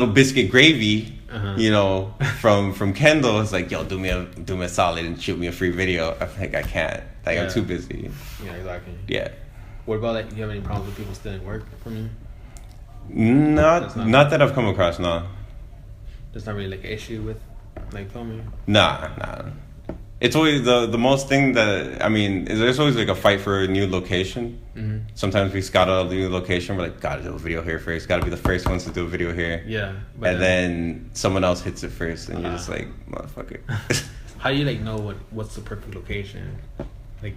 biscuit gravy, you know, from Kendall, it's like, yo, do me a solid and shoot me a free video. I'm like, I can't. Like I'm too busy. Yeah, exactly. Yeah. What about like, do you have any problems with people stealing work from you? Not that I've come across. No. There's not really like an issue with. Like filming? Nah. It's always the most thing that, I mean, there's always like a fight for a new location. Mm-hmm. Sometimes we scout out a new location. We're like, gotta do a video here first. Gotta be the first ones to do a video here. Yeah. And then someone else hits it first, and you're just like, motherfucker. How do you like know what's the perfect location? Like,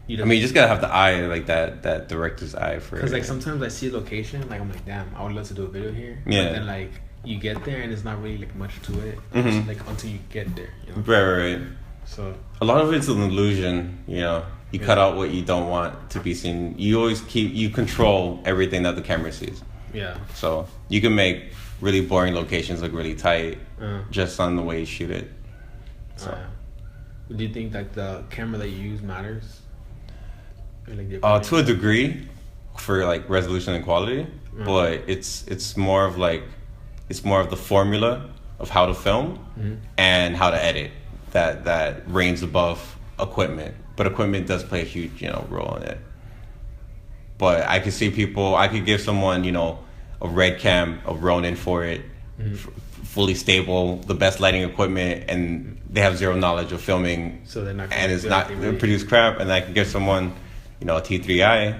you just gotta have the eye, like that director's eye for it. Because like sometimes I see a location, like I'm like, damn, I would love to do a video here. Yeah. But then like you get there and it's not really like much to it. Mm-hmm. Like until you get there. You know? Right. So a lot of it's an illusion, you know. You cut out what you don't want to be seen. You always you control everything that the camera sees. Yeah. So you can make really boring locations look really tight just on the way you shoot it. So. Do you think like the camera that you use matters? Or, like, to a degree, for like resolution and quality, but it's more of the formula of how to film and how to edit that reigns above equipment. But equipment does play a huge, role in it. But I could see I could give someone, a Red Cam, a Ronin for it, fully stable, the best lighting equipment, and they have zero knowledge of filming. So they're not. And it's not produce crap. And I could give someone, a T3i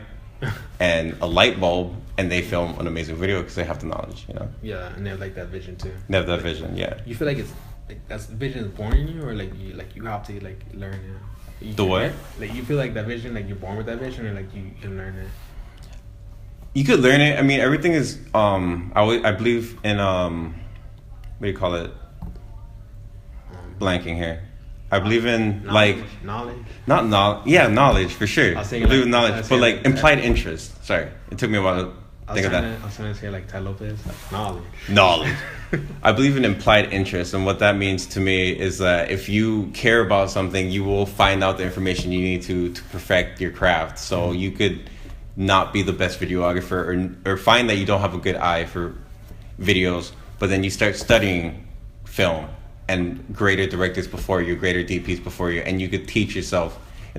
and a light bulb, and they film an amazing video because they have the knowledge, Yeah, and they have like that vision too. They have that vision, yeah. You feel like it's like that vision is born in you, or like you have to like learn it. The what? Like you feel like that vision, like you're born with that vision, or like you can learn it. You could learn it. I mean, everything is. I believe in what do you call it? Blanking here. I believe in knowledge. Not knowledge. Yeah, knowledge for sure. I believe in knowledge, but like implied interest. Sorry, it took me a while to think of that. I was trying to say like Ty Lopez, like knowledge. Knowledge. I believe in implied interest, and what that means to me is that if you care about something, you will find out the information you need to perfect your craft. So you could not be the best videographer, or find that you don't have a good eye for videos, but then you start studying film and greater directors before you, greater DPs before you, and you could teach yourself.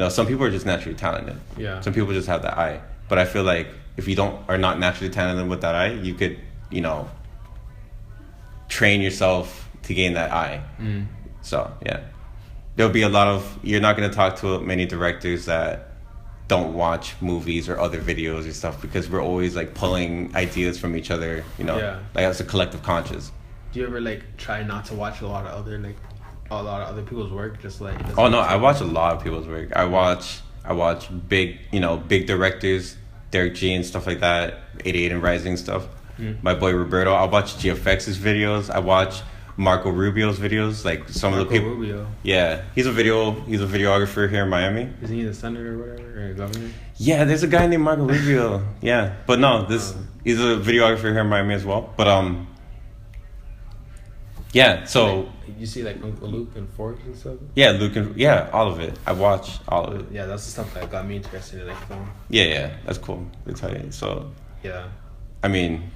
Some people are just naturally talented. Yeah. Some people just have that eye. But I feel like if you are not naturally talented with that eye, you could, train yourself to gain that eye. So, yeah. There'll be you're not going to talk to many directors that don't watch movies or other videos or stuff, because we're always like pulling ideas from each other, like as a collective conscious. Do you ever like try not to watch a lot of other people's work, just like? Oh no, I watch a lot of people's work. I watch big directors, Derek G and stuff like that, 88 and Rising stuff. My boy Roberto. I watch GFX's videos. I watch Marco Rubio's videos, like some of the people. Rubio. Yeah, he's a videographer here in Miami. Isn't he the senator or whatever, or governor? Yeah, there's a guy named Marco Rubio. Yeah, but no, he's a videographer here in Miami as well. But yeah, so like, you see like Uncle Luke and Forbes and stuff. Yeah, all of it. I watch all of it. Yeah, that's the stuff that got me interested in like film. Yeah, that's cool. They tell you. So yeah, I mean,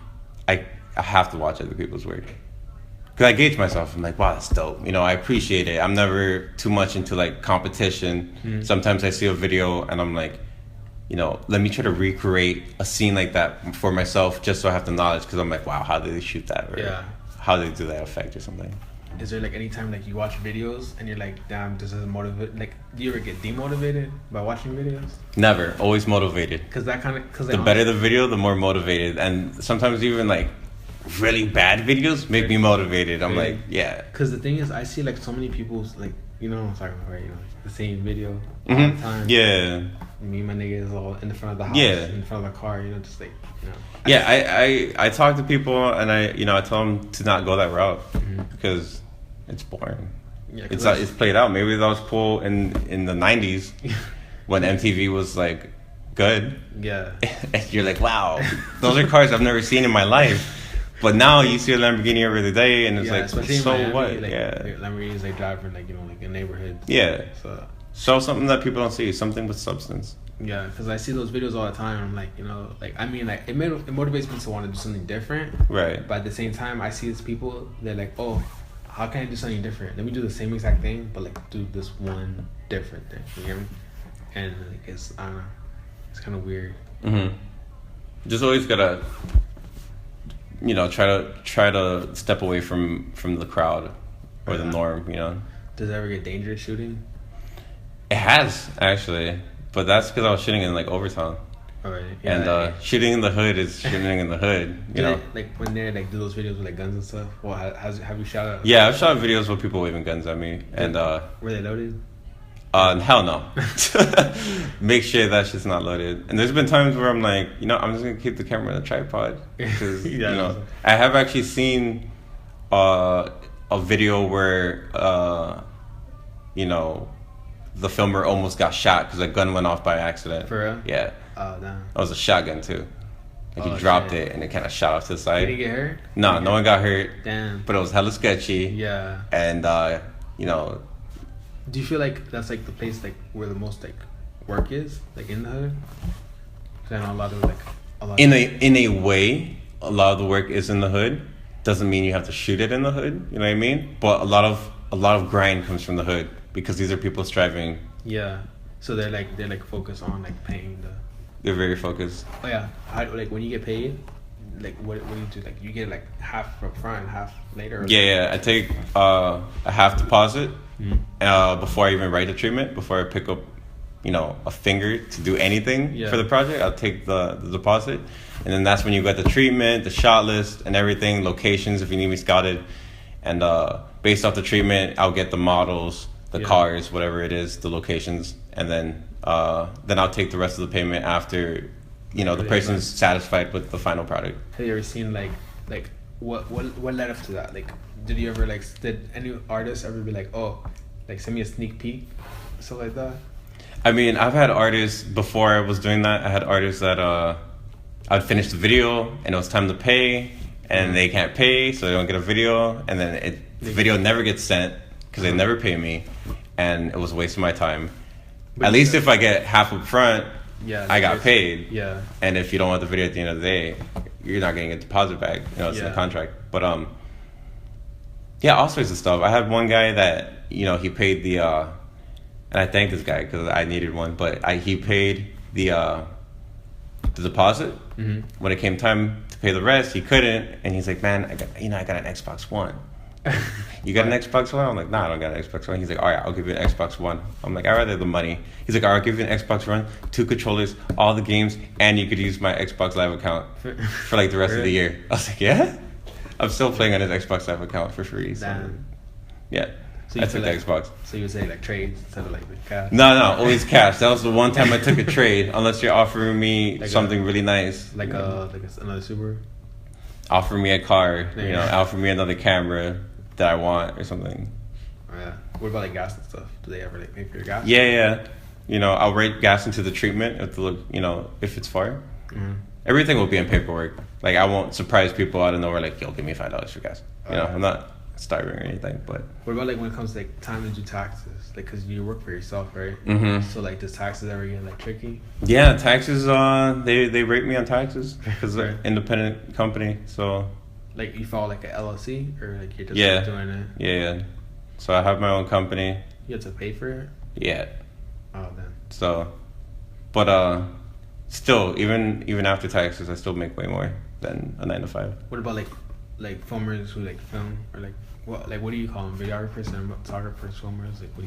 I have to watch other people's work because I gauge myself. I'm like, wow, that's dope. I appreciate it. I'm never too much into like competition. Sometimes I see a video and I'm like, let me try to recreate a scene like that for myself, just so I have the knowledge. Because I'm like, wow, how did they shoot that? Or how did they do that effect or something? Is there like any time like you watch videos and you're like, damn, this doesn't motivate? Like, do you ever get demotivated by watching videos? Never. Always motivated. Because the better the video, the more motivated. And sometimes even like really bad videos make me motivated. I'm like, yeah. Because the thing is, I see like so many people's like, I'm talking about, right? The same video all the time. Yeah. Me and my niggas all in the front of the house, in front of the car, just like, Yeah, I talk to people and I tell them to not go that route because it's boring. Yeah, it's played out. Maybe that was cool in the 90s when MTV was like good. Yeah. And you're like, wow, those are cars I've never seen in my life. But now you see a Lamborghini every day and it's like, so Miami, what? Like, Lamborghinis like driving like like in neighborhoods. Yeah. So something that people don't see, something with substance. Yeah, because I see those videos all the time. And I'm like, it motivates me to want to do something different. Right. But at the same time, I see these people. They're like, oh, how can I do something different? Let me do the same exact thing, but like do this one different thing. You hear me? And like I don't know, it's kind of weird. Just always gotta, try to step away from the crowd or the norm. Does it ever get dangerous shooting? It has actually, but that's because I was shooting in like Overtown. Alright. And shooting in the hood is shooting in the hood, you know. Like when they like do those videos with like guns and stuff. Well, have you shot at? Yeah, I've shot videos with people waving guns at me, and were they loaded? Hell no. Make sure that shit's not loaded. And there's been times where I'm like, you know, I'm just gonna keep the camera on a tripod because you know I have actually seen a video where you know the filmer almost got shot because a gun went off by accident. For real? Yeah. Oh damn. That was a shotgun too. Like he dropped it and it kind of shot off to the side. Did he get hurt? No, no one got hurt. Damn. But it was hella sketchy. Yeah. And you know. Do you feel like that's like the place like where the most like work is, like in the hood? 'Cause I know a lot of in a way, a lot of the work is in the hood. Doesn't mean you have to shoot it in the hood. You know what I mean? But a lot of grind comes from the hood because these are people striving. Yeah. So they're like focused on like paying the. They're very focused. Oh yeah. How, like when you get paid, like what do you do? Like you get like half up front and half later. Yeah. I take a half deposit before I even write the treatment. Before I pick up, you know, a finger to do anything for the project, I'll take the deposit, and then that's when you get the treatment, the shot list, and everything, locations if you need me scouted, and based off the treatment, I'll get the models, the cars, whatever it is, the locations, and then I'll take the rest of the payment after, you know, the person's satisfied with the final product. Have you ever seen like what led up to that? Like, did you ever like did any artists ever be like, oh, like send me a sneak peek, stuff like that? I mean, I've had artists before I was doing that. I had artists that I'd finish the video and it was time to pay, and they can't pay, so they don't get a video, and then the video never gets sent because they never pay me, and it was a waste of my time. But at least if I get half up front, I got paid. Yeah. And if you don't want the video at the end of the day, you're not getting a deposit back. You know, it's in the contract. But yeah, all sorts of stuff. I had one guy that, you know, he paid the and I thanked this guy because I needed one, but he paid the deposit. When it came time to pay the rest, he couldn't, and he's like, man, I got an Xbox One. You got an Xbox One? I'm like, nah, I don't got an Xbox One. He's like, all right, I'll give you an Xbox One. I'm like, I'd rather the money. He's like, all right, I'll give you an Xbox One, 2 controllers, all the games, and you could use my Xbox Live account for like the rest of the year. I was like, yeah? I'm still playing on his Xbox Live account for free. So, yeah. So I took the Xbox. So you would say like trades instead of like the cash? No, always cash. That was the one time I took a trade, unless you're offering me like something really nice. Like another Subaru? Offer me a car, you know, offer me another camera that I want or something. Oh, yeah. What about like gas and stuff? Do they ever like pay for your gas? Yeah. You know, I'll rate gas into the treatment if it's far. Everything will be in paperwork. Like I won't surprise people out of nowhere like, yo, give me $5 for gas. You know, I'm not starving or anything. But what about like when it comes to like time to do taxes? Like, cause you work for yourself, right? So like, does taxes ever get like tricky? Yeah, taxes. They rate me on taxes because they're an independent company. So. Like you follow like a LLC or like you're just like doing it? Yeah. So I have my own company. You have to pay for it? Yeah. Oh then. So, but still, even after taxes, I still make way more than a 9-to-5. What about like filmers who like film or like what do you call them? Videographers, cinematographers, filmers? Like what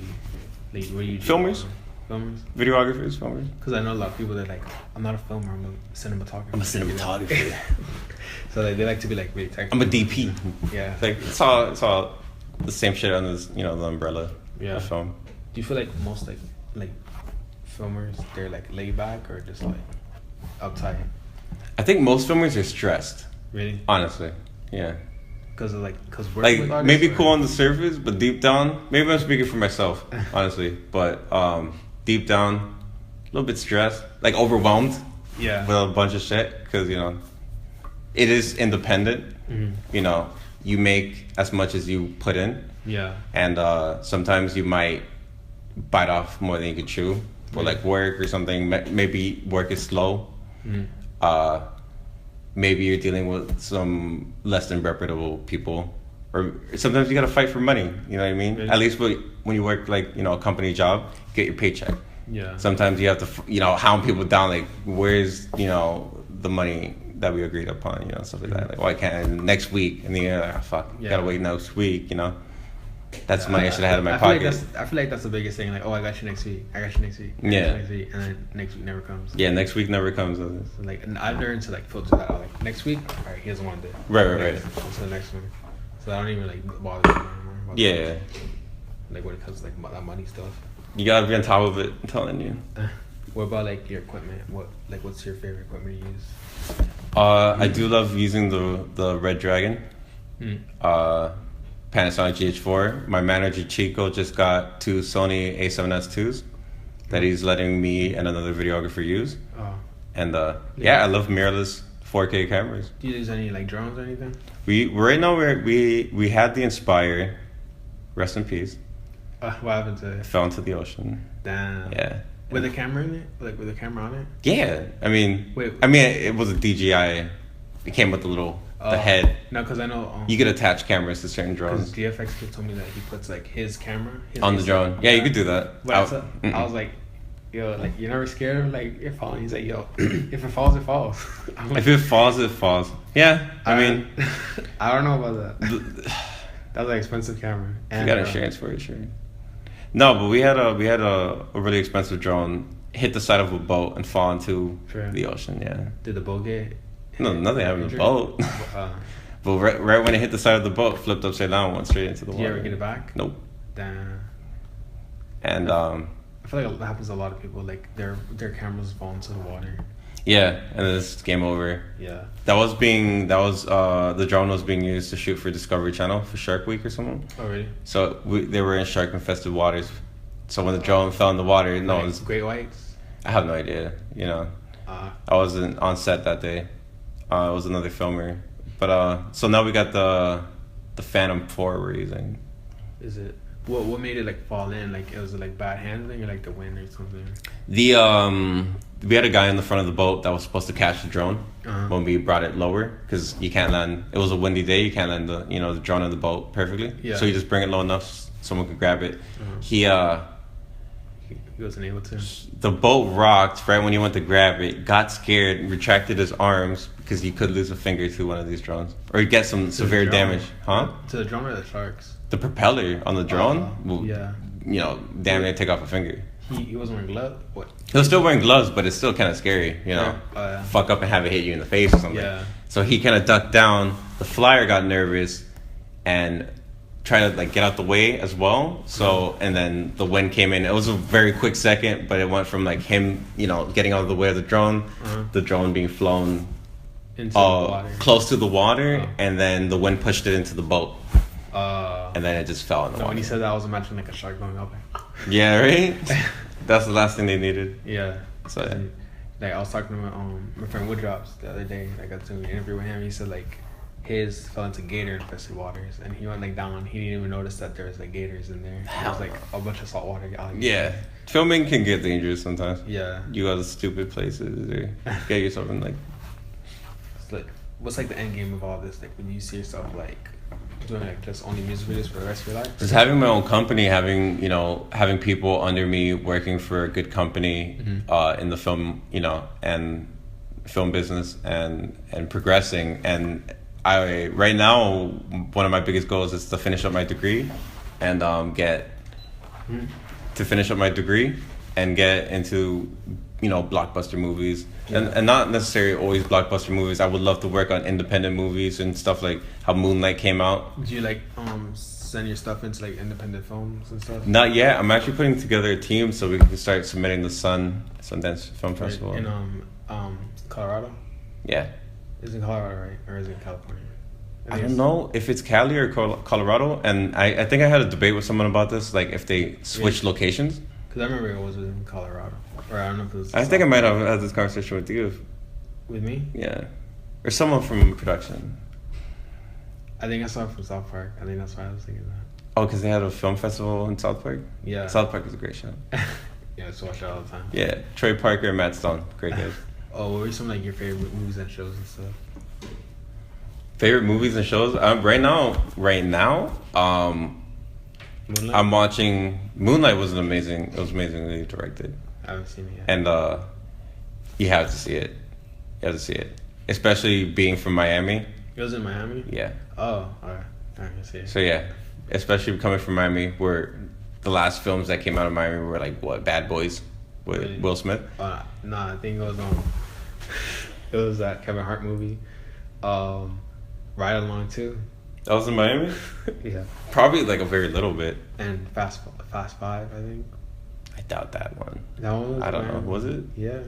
do you filmers? Filmers? Videographers, filmers. Because I know a lot of people that like, I'm not a filmer, I'm a cinematographer. I'm a cinematographer. So like, they like to be like really technical. I'm a DP. Yeah. Like it's all the same shit under this, the umbrella of film. Do you feel like most like filmers, they're like laid back or just like uptight? I think most filmers are stressed. Really? Honestly, yeah. Because we're like maybe cool on the surface, but deep down, maybe I'm speaking for myself, honestly. But deep down, a little bit stressed, like overwhelmed. Yeah. With a bunch of shit, because it is independent. You know, you make as much as you put in. Yeah. And sometimes you might bite off more than you could chew, for like work or something. Maybe work is slow. Maybe you're dealing with some less than reputable people, or sometimes you gotta fight for money. You know what I mean? Really? At least when you work like a company job, you get your paycheck. Yeah. Sometimes you have to hound people down, like where's the money that we agreed upon, stuff like that. Like why can't next week? And then you're like, oh, fuck, gotta wait next week. That's money I should have had in my I feel pocket. I feel like that's the biggest thing. Like, oh, I got you next week. I got you next week. Yeah. Next week, and then next week never comes. Yeah, next week never comes. So, like, and I've learned to like filter that out. Like next week, all right, he doesn't want to do it. Right. On to the next one. So I don't even like bother me anymore. Yeah. Like when it comes to like that money stuff. You gotta be on top of it. I'm telling you. What about like your equipment? What's your favorite equipment you use? I do love using the Red Dragon. Panasonic GH4. My manager Chico just got 2 Sony A7S IIs that he's letting me and another videographer use. Oh. And yeah, I love mirrorless 4K cameras. Do you use any like drones or anything? We right now we had the Inspire. Rest in peace. What happened to It it? fell into the ocean. Damn. Yeah. With a camera in it? Like with a camera on it? Yeah. I mean, Wait. it was a DJI. It came with the head. No, because I know You could attach cameras to certain drones. GFX kid told me that he puts like his camera On the drone. Yeah, you could do that. But I was like, yo, like you're never scared of like it falling. He's like, yo, if it falls, it falls. I'm like, If it falls, it falls. Yeah, I mean, I don't know about that. That was an expensive camera. You got insurance for it, sure. No, but we had a really expensive drone hit the side of a boat and fall into the ocean. Yeah. Did the boat get? No, nothing happened to the boat. But right when it hit the side of the boat, flipped upside down, went straight into the water. Did you ever get it back? Nope. Damn. And I feel like that happens to a lot of people. Like their cameras fall into the water. yeah, and then it's game over. Yeah. The drone was being used to shoot for Discovery Channel for Shark Week or something. Oh really? So they were in shark infested waters. So when the drone fell in the water, no one's. Great whites. I have no idea. You know, I wasn't on set that day. It was another filmer. But so now we got the Phantom 4 we're using. Is it? What made it like fall in? Like it was like bad handling or like the wind or something? We had a guy in the front of the boat that was supposed to catch the drone when we brought it lower, because you can't land. It was a windy day. You can't land the drone in the boat perfectly. Yeah. So you just bring it low enough someone could grab it. He wasn't able to. The boat rocked right when he went to grab it. Got scared, retracted his arms because he could lose a finger to one of these drones or get some severe damage. Huh? To the drone or the sharks? The propeller on the drone. Yeah. Damn near take off a finger. He wasn't wearing gloves. What? He was still wearing gloves, but it's still kind of scary, Fuck up and have it hit you in the face or something. Yeah. So he kind of ducked down. The flyer got nervous and tried to like get out the way as well. So and then the wind came in. It was a very quick second, but it went from like him, getting out of the way of the drone being flown Into the water. close to the water, and then the wind pushed it into the boat. And then it just fell in the water. When he said that, I was imagining like a shark going up. Yeah, right? That's the last thing they needed. Yeah. So yeah. Like I was talking to my friend Woodrops the other day. I got to an interview with him. He said like his fell into gator infested waters, and he went like down. He didn't even notice that there was like gators in there. There was like a bunch of saltwater alligators. Yeah. Filming can get dangerous sometimes. Yeah. You go to stupid places or get yourself in like. It's like, what's like the end game of all this? Like when you see yourself like doing like just only music videos for the rest of your life? Just having my own company, having people under me working for a good company in the film, and film business and progressing. And I right now one of my biggest goals is to finish up my degree and get into blockbuster movies. Yeah. And not necessarily always blockbuster movies. I would love to work on independent movies and stuff like how Moonlight came out. Do you like send your stuff into like independent films and stuff? Not yet. I'm actually putting together a team so we can start submitting the Sundance Film Festival. In Colorado? Yeah. Is it Colorado, right? Or is it California? I don't know if it's Cali or Colorado. And I think I had a debate with someone about this, like if they switch locations. Because I remember it was in Colorado. Or I don't know if it was... I think I might have had this conversation with you. With me? Yeah. Or someone from production. I think I saw it from South Park. I think that's why I was thinking that. Oh, because they had a film festival in South Park? Yeah. South Park is a great show. Yeah, I just watch it all the time. Yeah. Trey Parker and Matt Stone. Great guys. Oh, what were some like your favorite movies and shows and stuff? Favorite movies and shows? Right now, Moonlight? I'm watching... Moonlight was amazingly directed. I haven't seen it yet. And you have to see it. Especially being from Miami. It was in Miami? Yeah. Oh, alright. I can see it. So yeah, especially coming from Miami, where the last films that came out of Miami were like what, Bad Boys with Really? Will Smith. Nah, I think it was it was that Kevin Hart movie, Ride Along too. That was in Miami. Yeah. Probably like a very little bit. And Fast Five, I think. I doubt that one. That one was I don't know. Miami. Was it? Yeah.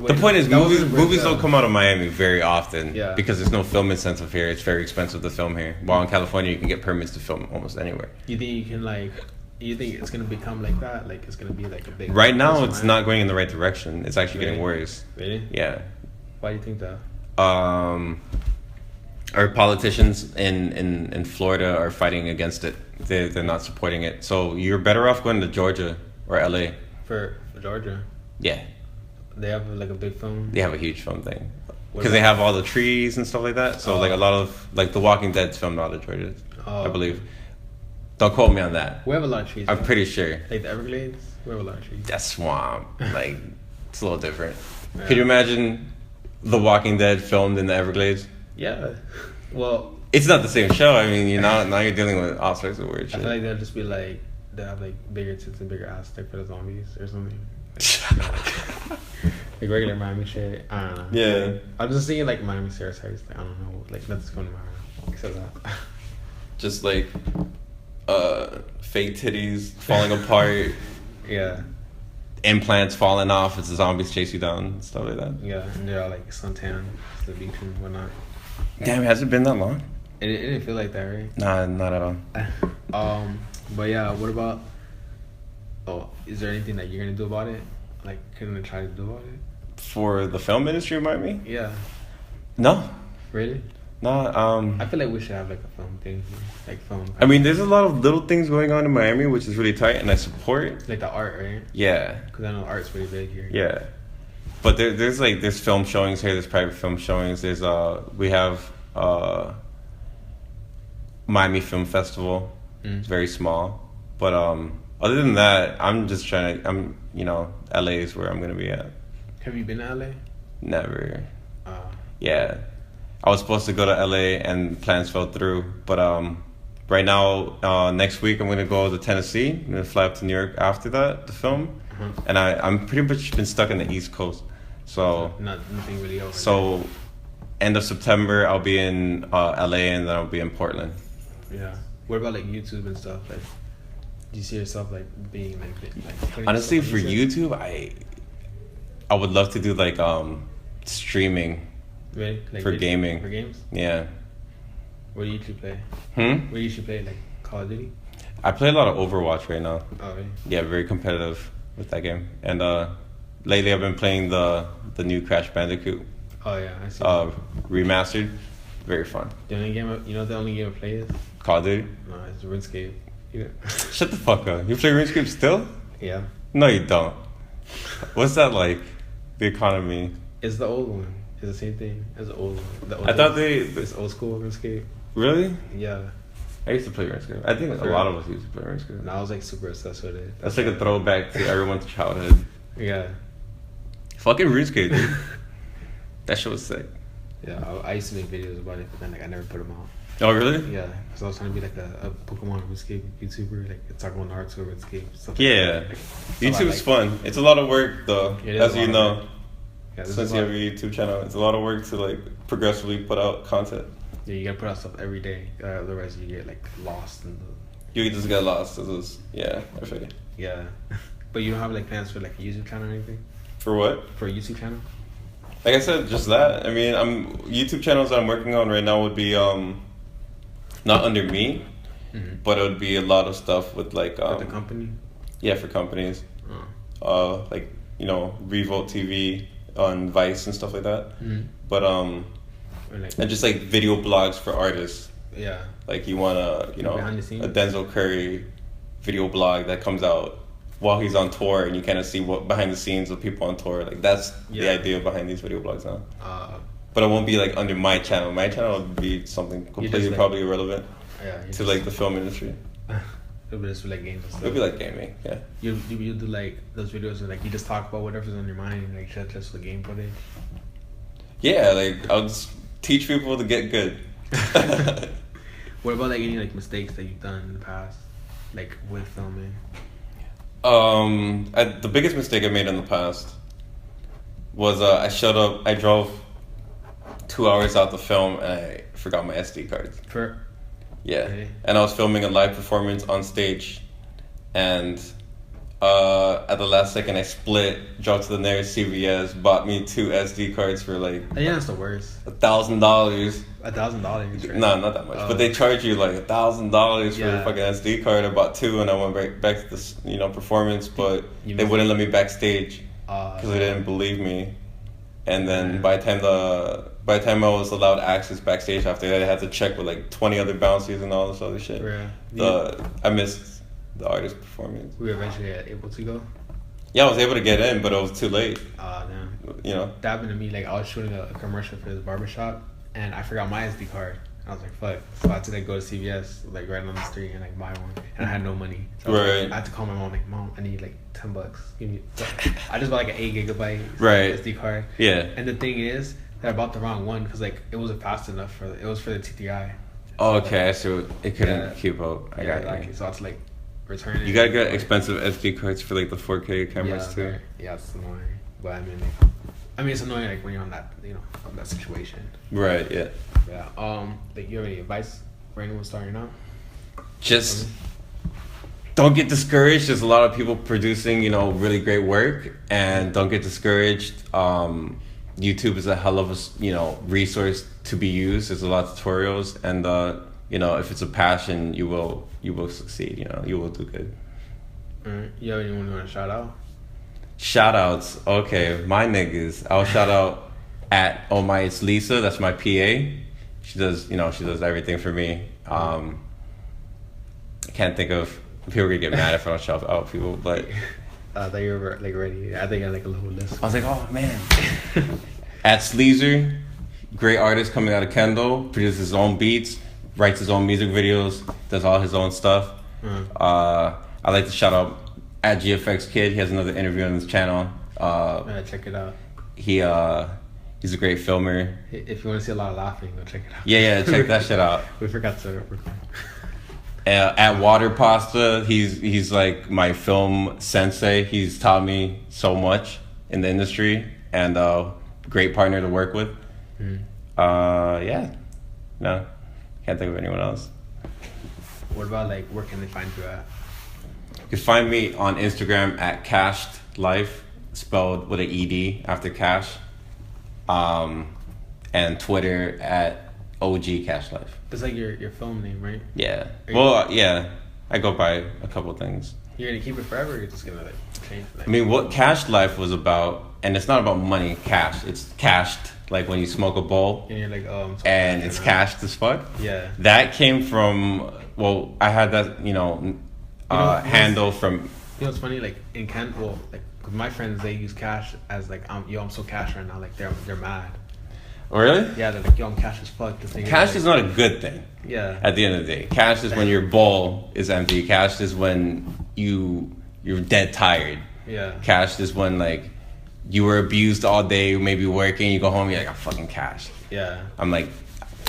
The point is, that was in movies Brazil. don't come out of Miami very often. Yeah. Because there's no film incentive here. It's very expensive to film here. While in California, you can get permits to film almost anywhere. You think you can like? You think it's gonna become like that? Like it's gonna be like a big. Right now, place it's in not Miami? going in the right direction. It's actually getting Really? worse. Really? Yeah. Why do you think that? Our politicians in Florida are fighting against it. They're not supporting it. So you're better off going to Georgia or LA. For Georgia, Yeah. they have like a big phone. They have a huge film thing. What Because they about- have all the trees and stuff like that. So like a lot of like The Walking Dead's filmed out of Georgia, I believe. Don't quote me on that. We have a lot of trees. I'm right? pretty sure. Like the Everglades, we have a lot of trees. That swamp, like it's a little different. Yeah. Could you imagine The Walking Dead filmed in the Everglades? Yeah. Well, It's not the same show. I mean, now you're dealing with all sorts of weird I shit. feel like they'll just be like they have like bigger tits and bigger ass like for the zombies or something. Like regular Miami shit. I don't know. Yeah. I'm just thinking like Miami stereotypes. Like, I don't know. Like nothing's going to Miami except that. Just like fake titties falling apart, Yeah. implants falling off as the zombies chase you down, stuff like that. Yeah. And they're all like suntan, to the beach and whatnot. Damn, has it been that long? It didn't feel like that, right? Nah, not at all. But yeah, what about? Oh, is there anything that you're gonna do about it? Like, gonna try to do about it? For the film industry in Miami? Yeah. No. Really? Nah, I feel like we should have like a film thing, here. Like film. I mean, there's a lot of little things going on in Miami, which is really tight, and I support. Like the art, right? Yeah. Because I know art's pretty big here. Yeah. But there's film showings here, there's private film showings, we have Miami Film Festival. It's very small. But other than that, I'm just LA is where I'm gonna be at. Have you been to LA? Never. Yeah. I was supposed to go to LA and plans fell through. But right now, next week I'm gonna go to Tennessee. I'm gonna fly up to New York after that, the film. And I'm pretty much been stuck in the East Coast. So Nothing really over so end of September I'll be in LA, and then I'll be in Portland. there. Yeah. What about like YouTube and stuff? Like, do you see yourself like being like putting Honestly, stuff for on YouTube, I would love to do like streaming. Really? Like for gaming. For games? Yeah. What do you usually play? What do you usually play? Like Call of Duty? I play a lot of Overwatch right now. Oh, really? Yeah, very competitive with that game. And lately I've been playing the new Crash Bandicoot Oh yeah, I see. remastered. Very fun. The only game the only game I play is Call of Duty. no, it's RuneScape. Yeah. Shut the fuck up. You play RuneScape still? Yeah. No, you don't. What's that like? The economy. It's the old one. It's the same thing as the old one. The old I thought it's old school RuneScape. Really? Yeah. I used to play RuneScape. I think a lot of us used to play RuneScape. And I was like super obsessed with it. That's like a throwback to everyone's childhood. Yeah. Fucking RuneScape, dude. That shit was sick. Yeah, I used to make videos about it, but then like I never put them out. Oh, really? Yeah, because I was trying to be like a Pokemon RuneScape YouTuber, like talk about Naruto RuneScape. Stuff Yeah. Like YouTube is fun. It's a lot of work, though, It is as a you lot of know. work. Yeah, Since you have a YouTube channel, it's a lot of work to like progressively put out content. Yeah, you gotta put out stuff every day, otherwise you get like lost in the. You just get lost. Yeah, I feel you. Yeah, but you don't have like plans for like a YouTube channel or anything? For what? For a YouTube channel? Like I said, just that. I mean, YouTube channels that I'm working on right now would be not under me, but it would be a lot of stuff with like For the company? Yeah, for companies. Oh. Like Revolt TV on Vice and stuff like that. But Or like, and just like video blogs for artists. yeah. Like you want Behind the a scenes? Denzel Curry video blog that comes out while he's on tour, and you kind of see what behind the scenes of people on tour. Like that's the idea behind these video blogs now. But it won't be like under my channel. My channel would be something completely like, probably irrelevant to like the film industry. It'll be just like games and stuff. It'd be like gaming, yeah. You do like those videos where like you just talk about whatever's on your mind and like just for game footage. Yeah, like I'll just teach people to get good. What about like any like mistakes that you've done in the past, like with filming? The biggest mistake I made in the past was I drove 2 hours out the film and I forgot my SD card. Yeah, Really? and I was filming a live performance on stage, and at the last second I split, dropped to the nearest CVS, bought me 2 SD cards for like Yeah, that's the worst. $1,000. $1,000. No, not that much, but they charge you like $1,000 for a fucking SD card. I bought 2, and I went back to this performance, but they wouldn't let me backstage because they didn't believe me. And then by the time I was allowed access backstage after that, I had to check with like 20 other bouncers and all this other shit. I missed the artist performance. We were eventually able to go. Yeah, I was able to get in, but it was too late. Damn. You know. That happened to me. Like I was shooting a commercial for this barbershop, and I forgot my SD card. I was like, fuck. So I had to like go to CVS, like right on the street, and like buy one. And I had no money. So I had to call my mom, like, Mom, I need like $10. Give me. So I just bought like an 8 gigabyte SD card. Yeah. And the thing is that I bought the wrong one because like it wasn't fast enough it was for the TTI. Oh, okay. So it couldn't keep up. I got exactly. So I had to like return it. You gotta get expensive SD cards for like the 4K cameras too. Yeah, it's annoying. But it's annoying like when you're on that on that situation. Right. Yeah. Yeah. Like you have any advice for anyone starting out? Just don't get discouraged. There's a lot of people producing, really great work, and don't get discouraged. YouTube is a hell of a, resource to be used. There's a lot of tutorials, and if it's a passion, you will succeed. You will do good. Alright. You have anyone you want to shout out? Shout outs. Okay, my niggas. I'll shout out at it's Lisa. That's my PA. She does everything for me. I can't think of people are gonna get mad if I don't shout out people, but I thought you were like ready. I think I like a little list. I was like, oh man. At Sleazer, great artist coming out of Kendall, produces his own beats, writes his own music videos, does all his own stuff. I like to shout out at GFX Kid. He has another interview on his channel. Check it out. He's a great filmer. If you want to see a lot of laughing, go check it out. Yeah, check that shit out. We forgot to record. At Water Pasta, he's like my film sensei. He's taught me so much in the industry, and great partner to work with. No, can't think of anyone else. What about like where can they find you at? You can find me on Instagram at Cashed Life, spelled with an ED after Cash, and Twitter at OG Cash Life. That's like your film name, right? Yeah. Well, yeah. I go by a couple of things. You're gonna keep it forever, or you're just gonna like change it? I mean, what Cash Life was about, and it's not about money, cash. It's cashed, like when you smoke a bowl. And you're like, and it's cashed as fuck. Yeah. That came from, I had that, handle from. You know what's funny? Like in with my friends, they use cash as like, I'm so cash right now. Like they're mad. Really? Yeah, they're like, I'm cash as fuck. Cash is not a good thing. Yeah. At the end of the day, cash is when your bowl is empty. Cash is when you're dead tired. Yeah. Cash is when like you were abused all day, maybe working. You go home, you're like, I'm fucking cashed. Yeah. I'm like,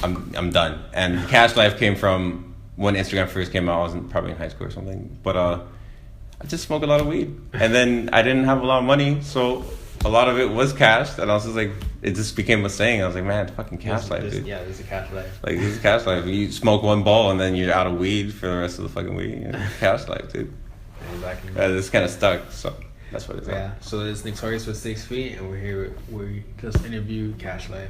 I'm done. And Cash Life came from when Instagram first came out. I was probably in high school or something. But I just smoked a lot of weed, and then I didn't have a lot of money, so a lot of it was cashed, and I was just like, it just became a saying. I was like, man, fucking Cash Life, dude. Yeah, this is a Cash Life. Like, this is Cash Life. You smoke one ball, and then you're out of weed for the rest of the fucking week. Cash Life, dude. Exactly. It's kind of stuck, so that's what it's So this is Torius with 6 feet, and we're here. We just interviewed Cash Life.